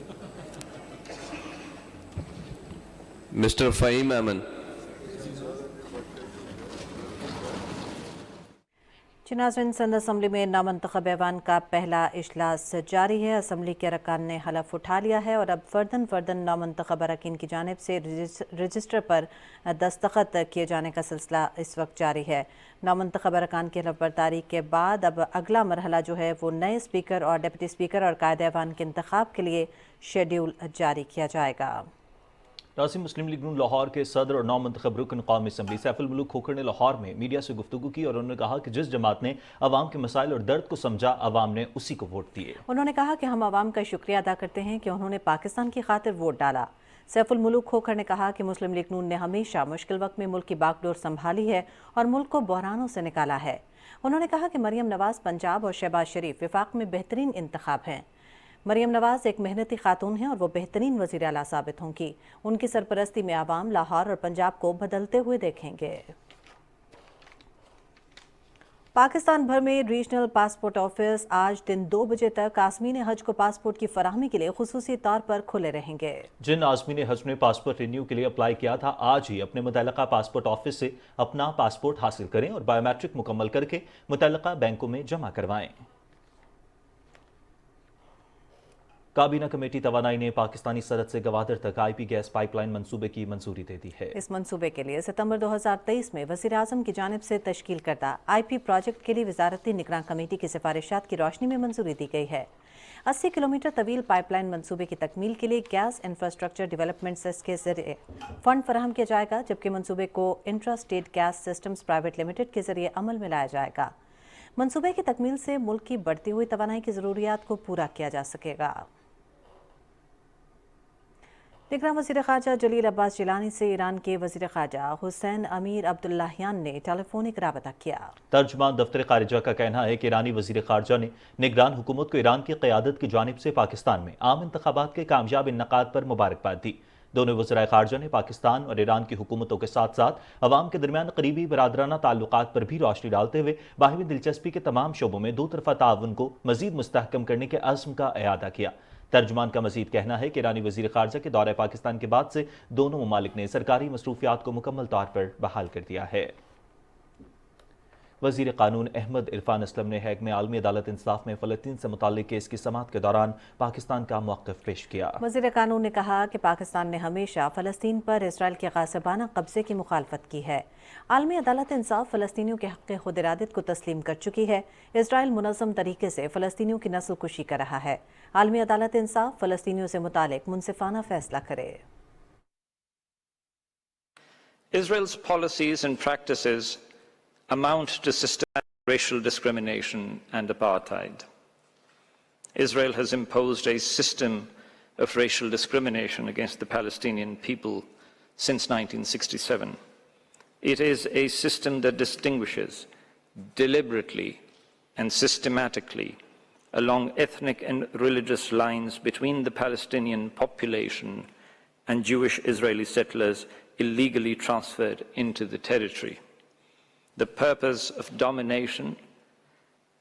मिस्टर फ़हीम अमन। नाज़रीन, सिंध असम्बली में नामंतखब ऐवान का पहला इजलास जारी है। असम्बली के अरकान ने हलफ उठा लिया है और अब फर्दन नामंतखब अरकान की जानिब से रजिस्टर पर दस्तखत किए जाने का सिलसिला इस वक्त जारी है। नामंतखब अरकान की हलफ बर्दारी के बाद अब अगला मरहला जो है वो नए स्पीकर और डिप्टी स्पीकर और कायद ऐवान के इंतखाब के लिए शेड्यूल जारी किया जाएगा। नासिम मुस्लिम लीग नून लाहौर के सदर और नौमंतखब रुकन कौमी असम्बली सैफुल मुल्क खोखर ने लाहौर में मीडिया से गुफ्तगू की और उन्होंने कहा कि जिस जमात ने अवाम के मसाइल और दर्द को समझा, अवाम ने उसी को वोट दिए। उन्होंने कहा कि हम अवाम का शुक्रिया अदा करते हैं कि उन्होंने पाकिस्तान की खातिर वोट डाला। सैफुल मुल्क खोखर ने कहा कि मुस्लिम लीग नून ने हमेशा मुश्किल वक्त में मुल्क की बागडोर संभाली है और मुल्क को बहरानों से निकाला है। उन्होंने कहा कि मरियम नवाज पंजाब और शहबाज शरीफ विफाक में बेहतरीन इंतखाब हैं। मरियम नवाज एक मेहनती खातून हैं और वो बेहतरीन वज़ीर आला साबित होंगी। उनकी सरपरस्ती में आवाम लाहौर और पंजाब को बदलते हुए देखेंगे। पाकिस्तान भर में रीजनल पासपोर्ट ऑफिस आज दिन 2 बजे तक आज़मीन हज को पासपोर्ट की फराहमी के लिए खुसूसी तौर पर खुले रहेंगे। जिन आज़मीन हज ने पासपोर्ट रिन्यू के लिए अप्लाई किया था, आज ही अपने मुतल्लिका पासपोर्ट ऑफिस से अपना पासपोर्ट हासिल करें और बायोमेट्रिक मुकम्मल करके मुतल्लिका बैंकों में जमा करवाएं। काबीना कमेटी तवानाई ने पाकिस्तानी सरहद से गवादर तक आईपी गैस पाइपलाइन मंसूबे की मंजूरी दे दी है। इस मंसूबे के लिए सितंबर 2023 में वज़ीर आज़म की जानिब से तश्कील करदा आईपी प्रोजेक्ट के लिए वजारती निगरान कमेटी की सिफारिशात की रोशनी में मंजूरी दी गई है। 80 किलोमीटर तवील पाइपलाइन मंसूबे की तकमील के लिए गैस इंफ्रास्ट्रक्चर डेवलपमेंट सेस के जरिए फंड फराहम किया जाएगा, जबकि मंसूबे को intra state gas systems private limited के जरिए अमल में लाया जाएगा। मंसूबे की तकमील से मुल्क की बढ़ती हुई तवानाई की ज़रूरियात को पूरा किया जा सकेगा। निगरान वज़ीर ख़ारजा जलील अब्बास जिलानी से ईरान के वज़ीर ख़ारजा हुसैन अमीर अब्दुल्लाहियान ने टेलीफोनिक राबता किया। तर्जुमान दफ्तर ख़ारिजा का कहना है कि ईरानी वज़ीर ख़ारजा ने निगरान हुकूमत को ईरान की क़यादत की जानिब से पाकिस्तान में आम इंतख़ाबात के कामयाब इन्नेकाद पर मुबारकबाद दी। दोनों वज़ीर ख़ारजा ने पाकिस्तान और ईरान की हुकूमतों के साथ साथ अवाम के दरमियान करीबी बरादराना ताल्लुकात पर भी रोशनी डालते हुए बाहिमी दिलचस्पी के तमाम शोबों में दो तरफ़ा ताउन को मज़ीद मुस्तहकम करने के अज़्म का इआदा किया। तर्जुमान का मजीद कहना है कि ईरानी वज़ीर ख़ारजा के दौरे पाकिस्तान के बाद से दोनों ममालिक ने सरकारी मसरूफियात को मुकम्मल तौर पर बहाल कर दिया है। वज़ीर क़ानून अहमद इरफान असलम ने हैग में आलमी अदालत इंसाफ में फ़लस्तीन से मुताल्लिक़ केस की समाअत के दौरान पाकिस्तान का मौक़िफ़ पेश किया। वज़ीर क़ानून ने कहा कि पाकिस्तान ने हमेशा फ़लस्तीन पर इसराइल के ग़ासिबाना कब्ज़े की मुखालफत की है। आलमी अदालत इंसाफ फ़लस्तीनियों के हक़ खुद इरादत को तस्लीम कर चुकी है। इसराइल मुनज़्ज़म तरीके से फ़लस्तीनियों की नस्ल कुशी कर रहा है। आलमी अदालत इंसाफ फ़लस्तीनियों से मुताल्लिक़ मुनसिफ़ाना फ़ैसला करे। Israel's policies and practices amount to systematic racial discrimination and apartheid. Israel has imposed a system of racial discrimination against the Palestinian people since 1967. It is a system that distinguishes deliberately and systematically along ethnic and religious lines between the Palestinian population and Jewish Israeli settlers illegally transferred into the territory. The purpose of domination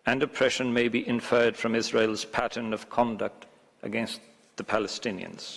and oppression may be inferred from Israel's pattern of conduct against the Palestinians.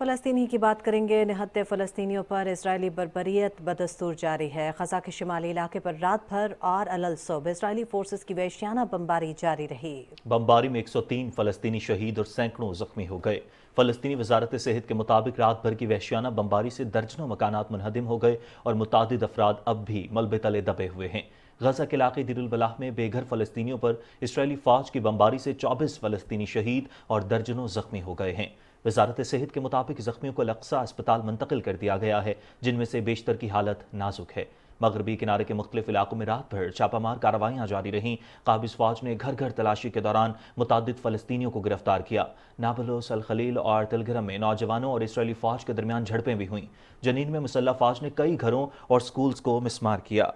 फ़लस्तीनी की बात करेंगे। निहत्ते फ़लस्तीनियों पर Israeli बर्बरियत बदस्तूर जारी है। ख़ज़ा के शिमाली इलाके पर रात भर और अलल सुबह इजरायली फोर्सेस की वहशियाना बमबारी जारी रही। बमबारी में 103 फ़लस्तीनी शहीद और सैकड़ों ज़ख्मी हो गए। फ़लस्तीनी वजारत सेहत के मुताबिक रात भर की वहशियाना बमबारी से दर्जनों मकानात मुनहदिम हो गए और मुतादिद अफराद अब भी मलबे तले दबे हुए हैं। गजा के इलाके दिरुल बलाह में बेघर फ़लस्तीनियों पर इसराइली फ़ौज की बमबारी से 24 फ़लस्तीनी शहीद और दर्जनों ज़ख्मी हो गए हैं। वजारत सेहत के मुताबिक ज़ख्मियों को अल-अक़सा अस्पताल मुंतकिल कर दिया गया है, जिनमें से बेशतर की हालत नाजुक है। मगरबी किनारे के मुख्तलिफ इलाकों में रात भर छापामार कार्रवाइयाँ जारी रहीं। काबिज़ फ़ौज ने घर घर तलाशी के दौरान मुतादिद फ़लस्तीनियों को गिरफ्तार किया। नाबलूस, अल खलील और तिलगरम में नौजवानों और इसराइली फ़ौज के दरमियान झड़पें भी हुईं। जनीन में मुसल्लह फ़ौज ने कई घरों और स्कूल्स को मिसमार किया।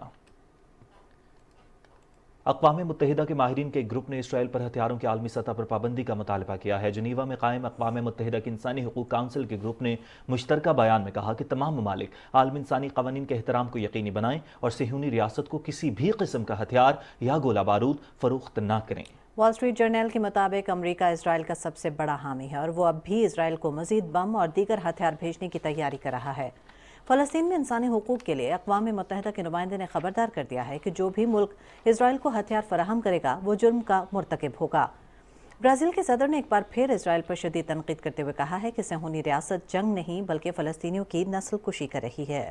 अक़वाम मुत्तहिदा के माहिरीन के एक ग्रुप ने इसराइल पर हथियारों की आलमी सतह पर पाबंदी का मुतालबा किया है। जनीवा में कायम अक़वाम मुत्तहिदा के इंसानी हुकूक काउंसिल के ग्रुप ने मुश्तरका बयान में कहा कि तमाम ममालिक आलमी इंसानी क़वानीन के एहतराम को यकीनी बनाएं और सिहूनी रियासत को किसी भी किस्म का हथियार या गोला बारूद फ़रोख्त न करें। वॉल स्ट्रीट जर्नल के मुताबिक अमरीका इसराइल का सबसे बड़ा हामी है और वो अब भी इसराइल को मज़ीद बम और दीगर हथियार भेजने की तैयारी कर रहा है। फ़लस्तीन में इंसानी हुकूक के लिए अक़वाम मुत्तहिदा के नुमाइंदे ने खबरदार कर दिया है कि जो भी मुल्क इसराइल को हथियार फराहम करेगा वो जुर्म का मुर्तकिब होगा। ब्राज़ील के सदर ने एक बार फिर इसराइल पर शदीद तनकीद करते हुए कहा है कि सिहूनी रियासत जंग नहीं बल्कि फ़लस्तीनियों की नस्ल कुशी कर रही है।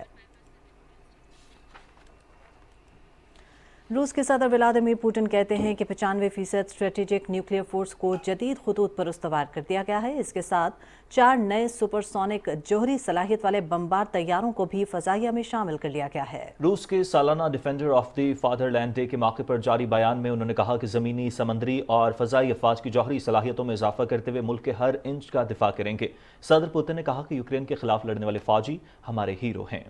रूस के सदर व्लादिमीर पुतिन कहते हैं कि 95% स्ट्रेटेजिक न्यूक्लियर फोर्स को जदीद खुतूत पर उस्तवार कर दिया गया है। इसके साथ 4 नए सुपरसोनिक जोहरी सलाहियत वाले बमबार तैयारों को भी फ़ज़ाइया में शामिल कर लिया गया है। रूस के सालाना defender of the fatherland day के मौके पर जारी बयान में उन्होंने कहा कि ज़मीनी, समंदरी और फ़ज़ाई अफवाज की जौहरी सलाहियतों में इजाफा करते हुए मुल्क के हर इंच का दिफा करेंगे। सदर पुतिन ने कहा कि यूक्रेन के खिलाफ लड़ने वाले फ़ौजी हमारे हीरो हैं।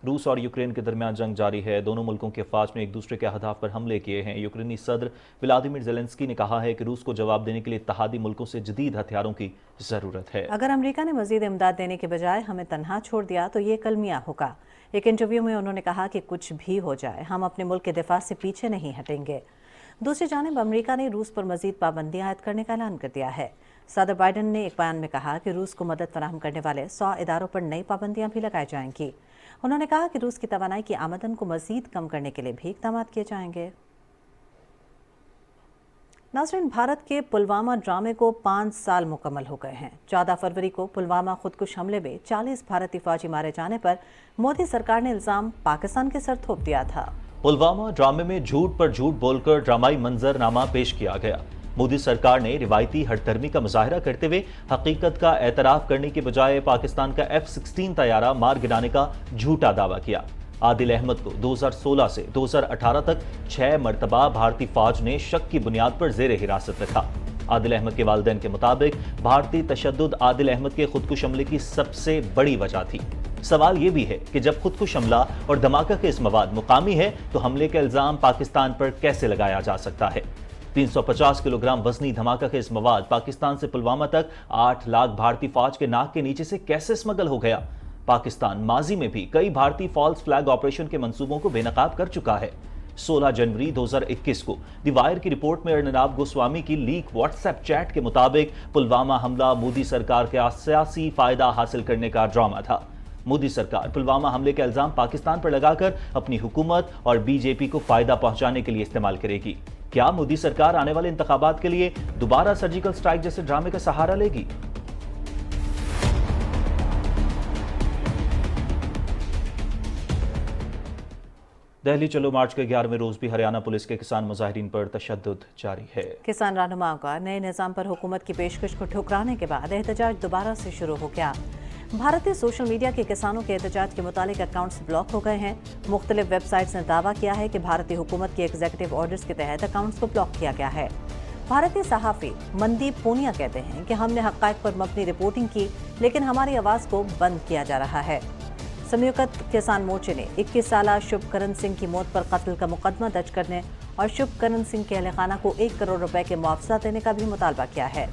रूस और यूक्रेन के दरमियान जंग जारी है। दोनों मुल्कों के अफवाज ने एक दूसरे के अहदाफ पर हमले किए हैं। यूक्रेनी सदर व्लादिमीर ज़ेलेंस्की ने कहा है कि रूस को जवाब देने के लिए इत्तेहादी मुल्कों से जदीद हथियारों की ज़रूरत है। अगर अमेरिका ने मजीद इमदाद देने के बजाय हमें तन्हा छोड़ दिया तो ये कलमिया होगा। एक इंटरव्यू में उन्होंने कहा कि कुछ भी हो जाए हम अपने मुल्क के दिफा से पीछे नहीं हटेंगे। दूसरी जानिब अमेरिका ने रूस पर मजीद पाबंदियां आयद करने का ऐलान कर दिया है। सदर बाइडन ने एक बयान में कहा कि रूस को मदद फराहम करने वाले 100 इदारों पर नई पाबंदियां भी लगाई जाएंगी। उन्होंने कहा कि रूस की तवानाई की आमदन को मजीद कम करने के लिए भी इक़दाम किए जाएंगे। नाज़रीन, भारत के पुलवामा ड्रामे को 5 साल मुकम्मल हो गए हैं। 14 फरवरी को पुलवामा खुदकुश हमले में 40 भारतीय फौजी मारे जाने पर मोदी सरकार ने इल्जाम पाकिस्तान के सर थोप दिया था। पुलवामा ड्रामे में झूठ पर झूठ बोलकर ड्रामाई मंजरनामा पेश किया गया। मोदी सरकार ने रिवायती हठधर्मी का मुजाहरा करते हुए हकीकत का एतराफ़ करने के बजाय पाकिस्तान का F-16 तैयारा मार गिराने का झूठा दावा किया। आदिल अहमद को 2016 से 2018 तक 6 मरतबा भारतीय फौज ने शक की बुनियाद पर जेर हिरासत रखा। आदिल अहमद के वालिदैन के मुताबिक भारतीय तशद्दुद आदिल अहमद के खुदकुश हमले की सबसे बड़ी वजह थी। सवाल ये भी है कि जब खुदकुश हमला और धमाका के इस मवाद मुकामी है तो हमले का इल्जाम पाकिस्तान पर कैसे लगाया जा सकता है। 350 किलोग्राम वजनी धमाका के इस मवाद पाकिस्तान से पुलवामा तक 8 लाख भारतीय फौज के नाक के नीचे से कैसे स्मगल हो गया। पाकिस्तान माजी में भी कई भारतीय फॉल्स फ्लैग ऑपरेशन के मंसूबों को बेनकाब कर चुका है। 16 जनवरी 2021 को दी वायर की रिपोर्ट में अर्नब गोस्वामी की लीक व्हाट्सएप चैट के मुताबिक पुलवामा हमला मोदी सरकार का सियासी फायदा हासिल करने का ड्रामा था। मोदी सरकार पुलवामा हमले का इल्जाम पाकिस्तान पर लगाकर अपनी हुकूमत और बीजेपी को फायदा पहुंचाने के लिए इस्तेमाल करेगी। क्या मोदी सरकार आने वाले इंतखाबात के लिए दोबारा सर्जिकल स्ट्राइक जैसे ड्रामे का सहारा लेगी? दिल्ली चलो मार्च के 11वें रोज भी हरियाणा पुलिस के किसान मुजाहिरीन पर तशद्दुद जारी है। किसान रहनुमाओं का नए निज़ाम पर हुकूमत की पेशकश को ठुकराने के बाद एहतजाज दोबारा से शुरू हो गया। भारतीय सोशल मीडिया के किसानों के एहतजाज के मुतालिक अकाउंट्स ब्लॉक हो गए हैं। मुख्तलिफ वेबसाइट्स ने दावा किया है कि भारतीय हुकूमत के एग्जीक्यूटिव ऑर्डर्स के तहत अकाउंट्स को ब्लॉक किया गया है। भारतीय सहाफ़ी मनदीप पूनिया कहते हैं कि हमने हक़ाइक़ पर मबनी रिपोर्टिंग की, लेकिन हमारी आवाज़ को बंद किया जा रहा है। संयुक्त किसान मोर्चे ने 21 साला शुभकरण सिंह की मौत पर कत्ल का मुकदमा दर्ज करने और शुभकरण सिंह के अहले खाना को 1 करोड़ रुपए के मुआवजा देने का भी मुतालबा किया है।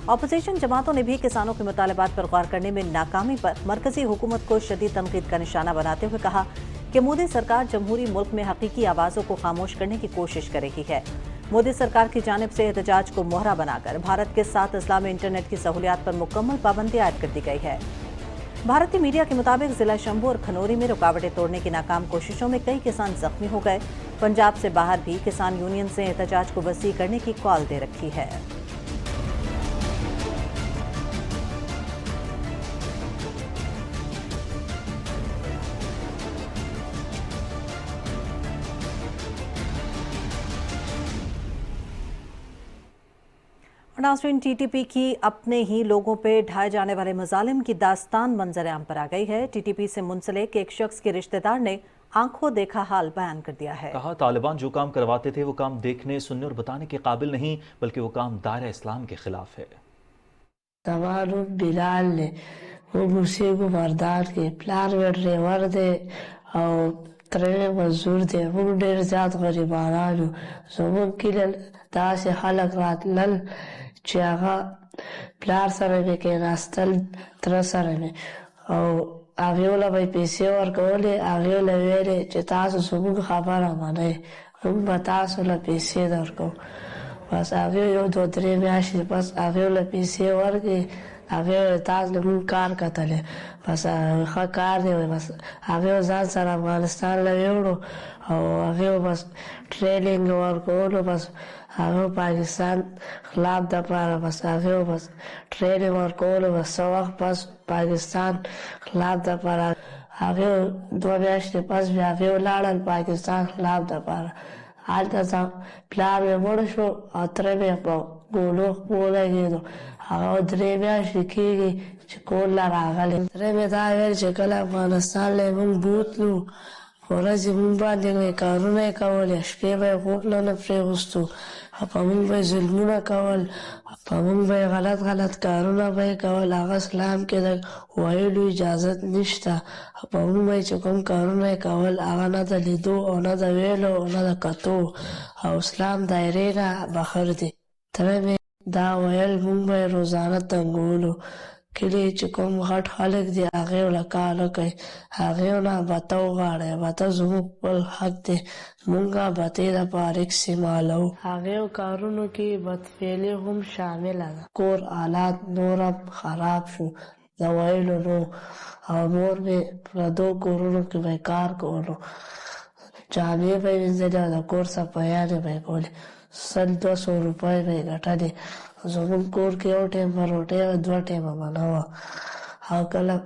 अपोजिशन जमातों ने भी किसानों के मुतालबात पर गौर करने में नाकामी पर मरकजी हुकूमत को शदीद तनकीद का निशाना बनाते हुए कहा कि मोदी सरकार जमहूरी मुल्क में हकीकी आवाज़ों को खामोश करने की कोशिश कर रही है। मोदी सरकार की जानिब से एहतजाज को मोहरा बनाकर भारत के 7 अजला में इंटरनेट की सहूलियात पर मुकम्मल पाबंदी आयद कर दी गई है। भारतीय मीडिया के मुताबिक जिला शंभू और खनौरी में रुकावटें तोड़ने की नाकाम कोशिशों में कई किसान जख्मी हो गए। पंजाब से बाहर भी किसान यूनियन से एहतजाज को वसी करने की कॉल दे रखी है। नाज़रीन, टीटीपी की अपने ही लोगों पे ढाए जाने वाले मजालिम की दास्तान मंजर-ए-आम पर आ गई है। टीटीपी से मुंसलिक एक शख्स के रिश्तेदार ने आंखों देखा हाल बयान कर दिया है। कहा तालिबान जो काम करवाते थे वो काम देखने, सुनने और बताने के काबिल नहीं, बल्कि वो काम दायरा इस्लाम के खिलाफ है। तमारू बिलाल ने वो मुझसे को बर्दार के प्लान में ड्राइवर दे और ट्रेन मजदूर दे वो डेर जात गरीबानानु ज़मीन किल दास खलक रात लल चाहा प्लार सरे में के नास्तल तरसरे में और आगे वाला भाई पैसे और कोले आगे वाला वेरे चितास सुबह खबर हमारे हम बतास वाला पैसे दर को बस आगे यो 2-3 मैच बस आगे वाला पैसे और के आगे ताज लोग कार कतले बस कार दे बस आगे जान सारा अफगानिस्तान लगे और आगे बस ट्रेनिंग और कोलो बस आगे पाकिस्तान खिलाफ दपारा बस आगे बस ट्रेनिंग और कोलो बस सवाख बस पाकिस्तान खिलाफ दपारा आगे 2 मैच के पास भी आगे लाड़न पाकिस्तान खिलाफ दपारा आज का प्लान में बड़ शो अतरे में गोलो बोलेंगे तो आगे उधरे मैच लिखेगी कोला रागले उधरे में था वेर चकला अफगानिस्तान ले हम बूत लूं और आज हम बात देंगे कारोने का वो लेशके में कोपला न फ्रेगुस्तु په موږ به ظلمونه کول، په موږ به غلط کارونه به کول، هغه اسلام کې د ویلو اجازت نشته. په موږ به چې کوم کارونه کول هغه نه د لیدو او نه د ویلو او نه د کتو، او اسلام دایرې نه بهر دی. تره مې دا ویل موږ به روزانه تنګولو. کلی چې کوم غټ خلک دي هغې له کار نه کوي، هغې نه بته وغواړئ، بته زموږ خپل حق دی، موږ بتې دپاره استعمالوو. هغې کارونو کې بدفعلي هم شامله ده. کور حالات نور هم خراب شو، د ویلو نو، او نور مې پردو کورونو کې به کار کولو، جامې به یې وینځلې او د کور صفایانې به یې کولې، 100-200 روپۍ به یې ګټلې. زموږ کور کې یو ټیم به روټۍ او 2 ټیمه به نه وه، او کله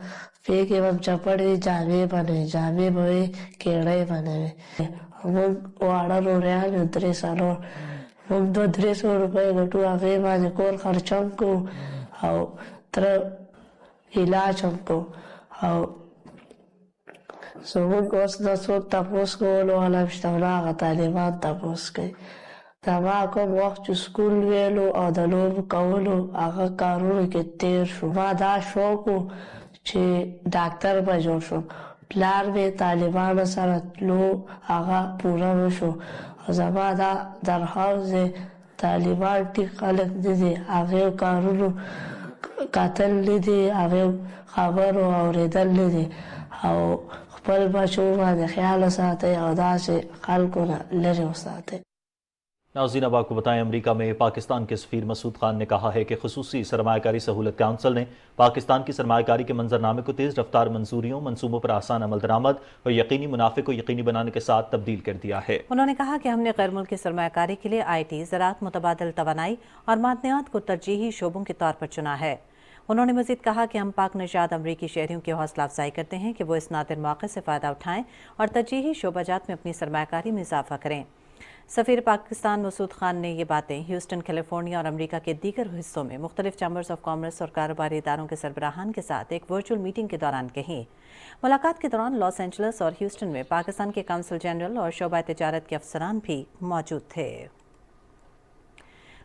پې کې به چپړې جامې به نه وي، جامې به وي کیړۍ به نه وي. موږ واړه روریان یو 3-4، موږ 200-300 روپۍ ګټو، هغې باندې کور خرچ هم کوو او تره علاج هم کوو. او زموږ اوس نه څوک تپوس کولو والا شته، نه هغه طالبان تپوس کوي. دا ما کوم وخت چې سکول ویلو او د لوبو کولو هغه کارونو کې تیر شو. ما دا شوق و چې ډاکټر به جوړ شم، پلار مې طالبانو سره تلو هغه پوره نه شو. زما دا درخواست دی طالبان ټیک خلک نه دي، هغې کارونو کتل نه دي، هغې خبرو اورېدل نه دي، او خپل بچو باندې خیال وساتئ او داسې خلکو نه لرې وساتئ. ناظرین اب آپ کو بتائیں امریکہ میں پاکستان کے سفیر مسعود خان نے کہا ہے کہ خصوصی سرمایہ کاری سہولت کونسل نے پاکستان کی سرمایہ کاری کے منظرنامے کو تیز رفتار منظوریوں، منصوبوں پر آسان عمل درآمد اور یقینی منافع کو یقینی بنانے کے ساتھ تبدیل کر دیا ہے. انہوں نے کہا کہ ہم نے غیر ملکی سرمایہ کاری کے لیے آئی ٹی، زراعت، متبادل توانائی اور معدنیات کو ترجیحی شعبوں کے طور پر چنا ہے. انہوں نے مزید کہا کہ ہم پاک نژاد امریکی شہریوں کی حوصلہ افزائی کرتے ہیں کہ وہ اس نادر موقع سے فائدہ اٹھائیں اور ترجیحی شعبہ جات میں اپنی سرمایہ کاری میں اضافہ کریں. سفیر پاکستان مسعود خان نے یہ باتیں ہیوسٹن، کیلیفورنیا اور امریکہ کے دیگر حصوں میں مختلف چیمبرز آف کامرس اور کاروباری اداروں کے سربراہان کے ساتھ ایک ورچوئل میٹنگ کے دوران کہیں. ملاقات کے دوران لاس اینجلس اور ہیوسٹن میں پاکستان کے کونسل جنرل اور شعبہ تجارت کے افسران بھی موجود تھے.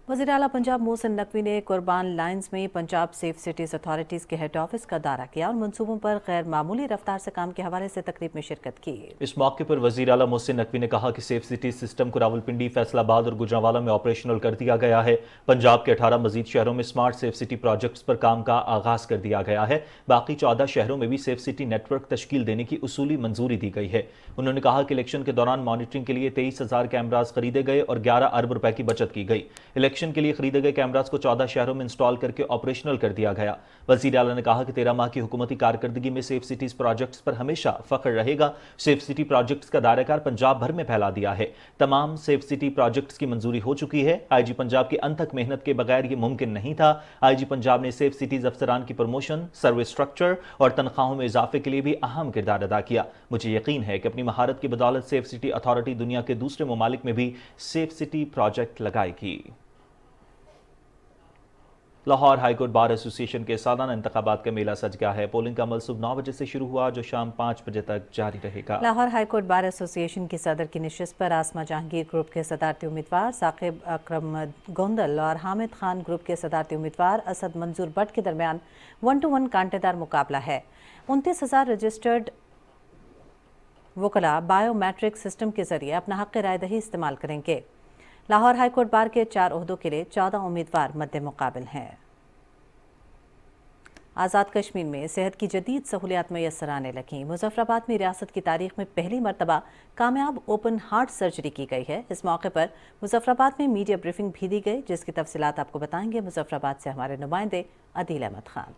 وزیر اعلیٰ پنجاب محسن نقوی نے قربان لائنز میں پنجاب سیف سٹیز اتھارٹیز کے ہیڈ آفس کا دورہ کیا اور منصوبوں پر غیر معمولی رفتار سے کام کے حوالے سے تقریب میں شرکت کی. اس موقع پر وزیر اعلیٰ محسن نقوی نے کہا کہ سیف سٹیز سسٹم کو راولپنڈی، فیصل آباد اور گوجرانوالہ میں آپریشنل کر دیا گیا ہے. پنجاب کے 18 مزید شہروں میں سمارٹ سیف سٹی پروجیکٹس پر کام کا آغاز کر دیا گیا ہے. باقی 14 شہروں میں بھی سیف سٹی نیٹ ورک تشکیل دینے کی اصولی منظوری دی گئی ہے. انہوں نے کہا کہ الیکشن کے دوران مانیٹرنگ کے لیے 23,000 کیمراز خریدے گئے اور 11 ارب روپے کی بچت کی گئی. الیکشن کے لیے خریدے گئے کیمراز کو 14 شہروں میں انسٹال کر کے آپریشنل کر دیا گیا. وزیر اعلیٰ نے کہا کہ 13 ماہ کی حکومتی کارکردگی میں سیف سٹیز پروجیکٹس پر ہمیشہ فخر رہے گا. سیف سٹی پروجیکٹس کا دائرہ کار پنجاب بھر میں پھیلا دیا ہے. تمام سیف سٹی پروجیکٹس کی منظوری ہو چکی ہے. آئی جی پنجاب کی انتھک محنت کے بغیر یہ ممکن نہیں تھا. آئی جی پنجاب نے سیف سٹیز افسران کی پروموشن، سروس سٹرکچر اور تنخواہوں میں اضافے کے لیے بھی اہم کردار ادا کیا. مجھے یقین ہے کہ اپنی مہارت کی بدولت سیف سٹی اتھارٹی دنیا کے دوسرے ممالک میں بھی سیف سٹی پروجیکٹ لگائے گی. لاہور ہائی کورٹ بار ایسوسی ایشن کے سالانہ انتخابات کا میلہ سج گیا ہے. پولنگ کا عمل صبح 9 بجے سے شروع ہوا جو شام 5 بجے تک جاری رہے گا. لاہور ہائی کورٹ بار ایسوسی ایشن کی صدر کی نشست پر آسما جہانگیر گروپ کے صدارتی امیدوار ثاقب اکرم گوندل اور حامد خان گروپ کے صدارتی امیدوار اسد منظور بٹ کے درمیان 1-1 کانٹے دار مقابلہ ہے. 29,000 رجسٹرڈ وکلاء بایو میٹرک سسٹم کے ذریعے اپنا حق رائے دہی استعمال کریں گے. لاہور ہائی کورٹ بار کے 4 عہدوں کے لیے 14 امیدوار مد مقابل ہیں. آزاد کشمیر میں صحت کی جدید سہولیات میسر آنے لگیں. مظفر آباد میں ریاست کی تاریخ میں پہلی مرتبہ کامیاب اوپن ہارٹ سرجری کی گئی ہے. اس موقع پر مظفر آباد میں میڈیا بریفنگ بھی دی گئی جس کی تفصیلات آپ کو بتائیں گے مظفر آباد سے ہمارے نمائندے عدیل احمد خان.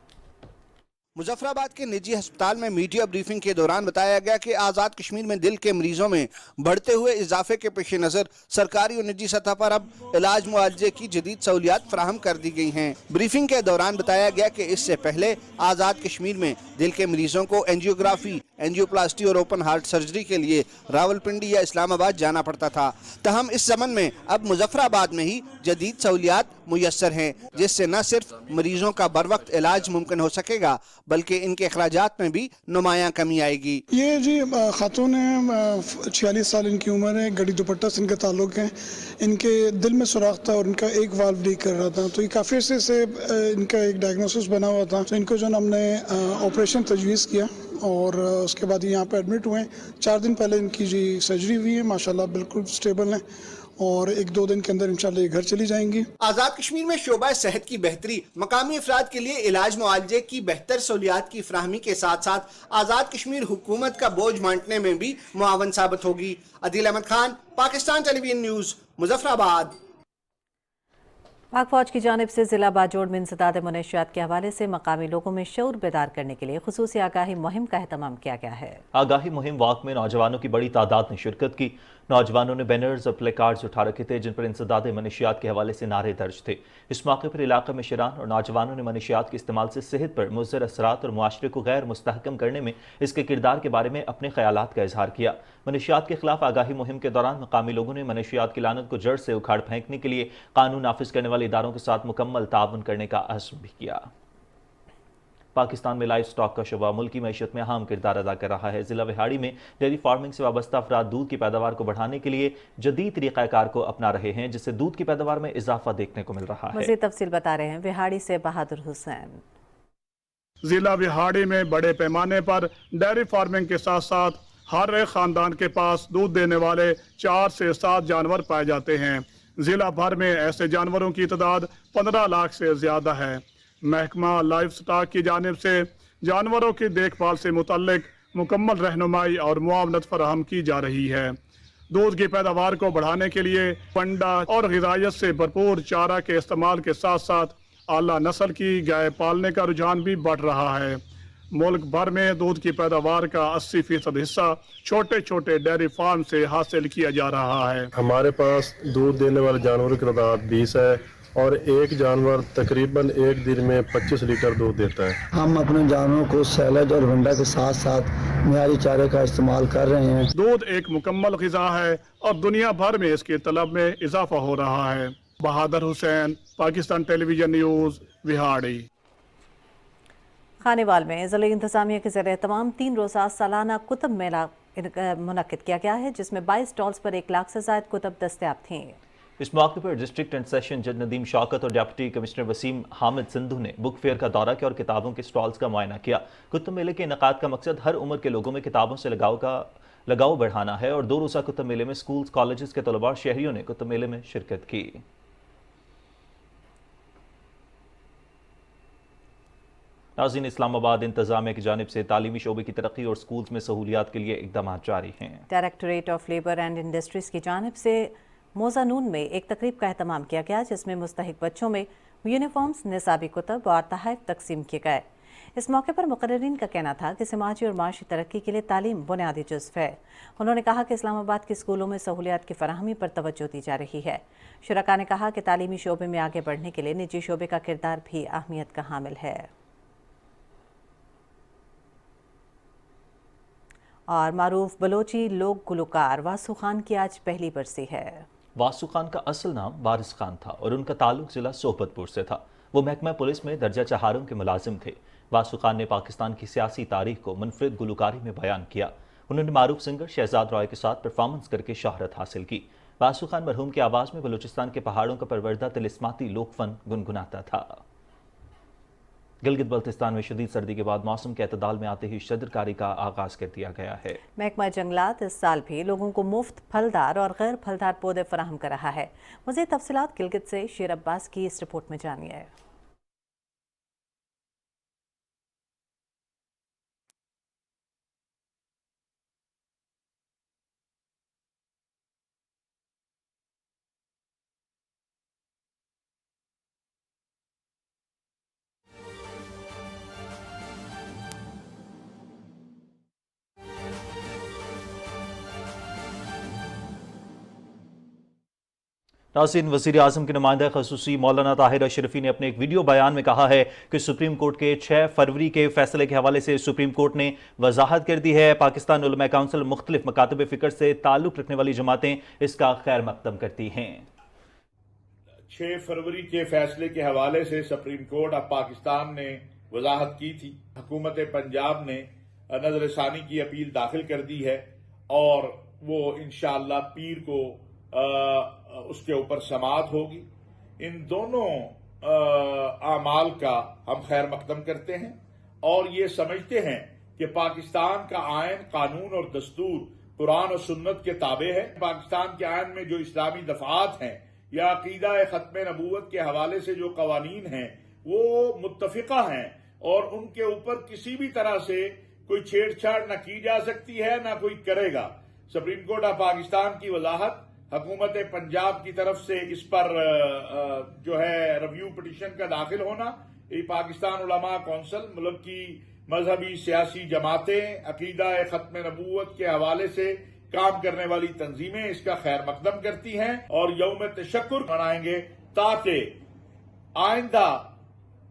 مظفر آباد کے نجی ہسپتال میں میڈیا بریفنگ کے دوران بتایا گیا کہ آزاد کشمیر میں دل کے مریضوں میں بڑھتے ہوئے اضافے کے پیش نظر سرکاری اور نجی سطح پر اب علاج معالجے کی جدید سہولیات فراہم کر دی گئی ہیں. بریفنگ کے دوران بتایا گیا کہ اس سے پہلے آزاد کشمیر میں دل کے مریضوں کو اینجیوگرافی، एंजियोप्लास्टी और ओपन हार्ट सर्जरी के लिए रावलपिंडी या इस्लामाबाद जाना पड़ता था। तहम इस ज़मन में अब मुजफ्फराबाद में ही जदीद सहूलियात मुयस्सर हैं, जिससे न सिर्फ मरीजों का बर वक्त इलाज मुमकिन हो सकेगा बल्कि इनके अखराजात में भी नुमायां कमी आएगी। ये जी खातून है, 46 साल इनकी उम्र है, गड़ी दुपट्टा से इनका ताल्लुक है। इनके दिल में सुराख था और इनका एक वाल्व लीक कर रहा था, तो ये काफ़ी अर्से से इनका एक डायग्नोसिस बना हुआ था। तो इनको जो हमने ऑपरेशन तजवीज़ किया और उसके बाद यहाँ पे एडमिट हुए। 4 दिन पहले इनकी जी सर्जरी हुई है, माशाल्लाह बिल्कुल स्टेबल हैं और 1-2 दिन के अंदर इंशाल्लाह ये घर चली जाएंगी। आज़ाद कश्मीर में शोबा सेहत की बेहतरी, मकामी अफराद के लिए इलाज मुआलजे की बेहतर सहूलियात की फराहमी के साथ साथ आज़ाद कश्मीर हुकूमत का बोझ बांटने में भी मुआवन साबित होगी। Adeel Ahmed Khan, Pakistan television news, Muzaffarabad. पाक फौज की जानिब से जिला बाजोड़ में इंसदाद मुनशियात के हवाले से मकामी लोगों में शऊर बेदार करने के लिए खुसूसी आगाही मुहिम का एहतमाम किया गया है। आगाही मुहिम वाक में नौजवानों की बड़ी तादाद ने शिरकत की। नौजवानों ने बैनर्स और प्ले कार्ड्स उठा रखे थे जिन पर इंसदाद मुनशियात के हवाले से नारे दर्ज थे। इस मौके पर इलाके में शिरान और नौजवानों ने मुनशियात के इस्तेमाल से सेहत पर मुज़र असरात और मुआशरे को गैर मुस्तहकम करने में इसके किरदार के बारे में अपने ख्यालात का इजहार किया। मुनशियात के खिलाफ आगाही मुहिम के दौरान मकामी लोगों ने मुनशियात की लानत को जड़ से उखाड़ फेंकने के लिए कानून नाफिज करने वाले इदारों के साथ मुकम्मल ताउन करने का अज़्म भी किया। पाकिस्तान में लाइव स्टॉक का शुबा मुल्की मैशत में अहम किरदार अदा कर रहा है। जिला विहाड़ी में डेयरी फार्मिंग से वाबस्ता अफराद दूध की पैदावार को बढ़ाने के लिए जदीद तरीक़ाकार को अपना रहे हैं, जिससे दूध की पैदावार में इजाफा देखने को मिल रहा है। मज़ीद तफसील बता रहे हैं विहाड़ी से बहादुर हुसैन। जिला विहाड़ी में बड़े पैमाने पर डेयरी फार्मिंग के साथ साथ हर एक खानदान के पास दूध देने वाले 4 से 7 जानवर पाए जाते हैं। जिला भर में ऐसे जानवरों की तादाद 15 लाख से ज्यादा है। महकमा लाइव स्टॉक की जानिब से जानवरों की देखभाल से मुतल्लिक मुकम्मल रहनुमाई और मुआवनत फराहम की जा रही है। दूध की पैदावार को बढ़ाने के लिए पंडा और ग़िज़ाइयत से भरपूर चारा के इस्तेमाल के साथ साथ आला नस्ल की गाय पालने का रुझान भी बढ़ रहा है। मुल्क भर में दूध की पैदावार का 80% हिस्सा छोटे छोटे डेयरी फार्म से हासिल किया जा रहा है। हमारे पास दूध देने वाले जानवरों की तादाद 20 है और एक जानवर तकरीबन एक दिन में 25 लीटर दूध देता है। हम अपने जानवरों को सैलड और वंडा के साथ साथ मियारी चारे का इस्तेमाल कर रहे हैं। दूध एक मुकम्मल ग़िज़ा है और दुनिया भर में इसके तलब में इजाफा हो रहा है। बहादुर हुसैन, पाकिस्तान टेलीविजन न्यूज़, विहाड़ी। खानेवाल में ज़िला इंतज़ामिया के ज़रिए तमाम 3 रोज़ा सालाना कुतुब मेला मुनक्किद किया गया है, जिसमें 22 स्टॉल्स पर 1 लाख से ज़ायद कुतुब दस्तयाब थीं। इस मौके पर डिस्ट्रिक्ट एंड सेशन जज नदीम शौकत और डिप्टी कमिश्नर वसीम हामिद सिंधु ने बुक फेयर का दौरा किया और किताबों के स्टॉल्स का मुआयना किया। कुतुब मेले के इनेकाद का मकसद हर उम्र के लोगों में किताबों से लगाव बढ़ाना है और 2 रोज़ा कुतुब मेले में स्कूल्स, कॉलेजेस के तलबा और शहरियों ने कुतुब मेले में शिरकत की। नाज़रीन, इस्लामाबाद इंतजामिया की जानिब से तालीमी शोबे की तरक्की और स्कूल्स में सहूलियात के लिए इक़दाम जारी हैं। Directorate of labour and industries की जानिब से मोज़ानून में एक तकरीब का एहतमाम किया गया, जिसमें मुस्तहिक बच्चों में यूनिफॉर्म्स, निसाबी कुतब और तहफ़ तकसीम किए गए। इस मौके पर मुकर्रिरीन का कहना था कि समाजी और माशी तरक्की के लिए तालीम बुनियादी जुज़्व है। उन्होंने कहा कि इस्लामाबाद के स्कूलों में सहूलियात की फराहमी पर तवज्जो दी जा रही है। शुरका ने कहा कि तालीमी शोबे में आगे बढ़ने के लिए निजी शोबे का किरदार भी अहमियत का हामिल है। और मारूफ बलोची लोक गुलकार वासु खान की आज पहली बरसी है। वासु खान का असल नाम वारिस खान था और उनका ताल्लुक जिला सोहबतपुर से था। वो महकमा पुलिस में दर्जा चहारों के मुलाजिम थे। वासु खान ने पाकिस्तान की सियासी तारीख को मुनफरिद गुलकारी में बयान किया। उन्होंने मारूफ सिंगर शहजाद रॉय के साथ परफॉर्मेंस करके शहरत हासिल की। वासु खान मरहूम की आवाज़ में बलूचिस्तान के पहाड़ों का परवरदा तिलिस्माती लोकफन गुनगुनाता था। गिलगित बल्तिस्तान में शदीद सर्दी के बाद मौसम के अतदाल में आते ही शदरकारी का आगाज कर दिया गया है। महकमा जंगलात इस साल भी लोगों को मुफ्त फलदार और गैर फलदार पौधे फराहम कर रहा है। मज़ीद तफसीलात गिलगित से शेर अब्बास की इस रिपोर्ट में जानिए। नाज़रीन, वज़ीर आज़म के नुमाइंदा ख़ुसूसी मौलाना ताहिर अशरफी ने अपने एक वीडियो बयान में कहा है कि सुप्रीम कोर्ट के 6 फरवरी के फैसले के हवाले से सुप्रीम कोर्ट ने वजाहत कर दी है पाकिस्तान उलमा काउंसिल मुख्तलिफ मकातब फ़िक्र से ताल्लुक़ रखने वाली जमातें इसका खैर मकदम करती हैं। 6 फरवरी के फैसले के हवाले से सुप्रीम कोर्ट ऑफ पाकिस्तान ने वजाहत की थी। हुकूमत पंजाब ने नजरसानी की अपील दाखिल कर दी है और वो इंशाअल्लाह पीर को उसके ऊपर समाअत होगी। इन दोनों आमाल का हम खैर मकदम करते हैं और ये समझते हैं कि पाकिस्तान का आयन, कानून और दस्तूर कुरान और सुन्नत के ताबे है। पाकिस्तान के आयन में जो इस्लामी दफात हैं या अकीदा खत्म नबूवत के हवाले से जो कवानीन हैं वो मुत्तफिका हैं और उनके ऊपर किसी भी तरह से कोई छेड़छाड़ न की जा सकती है न कोई करेगा। सुप्रीम कोर्ट ऑफ पाकिस्तान की वजाहत हुकूमत पंजाब की तरफ से इस पर जो है रिव्यू पिटीशन का दाखिल होना, ये पाकिस्तान उलमा कौंसिल मुल्क की मजहबी सियासी जमातें अकीदा खत्म नबूवत के हवाले से काम करने वाली तंजीमें इसका खैर मकदम करती हैं और यौम तशक्कुर मनाएंगे ताकि आइंदा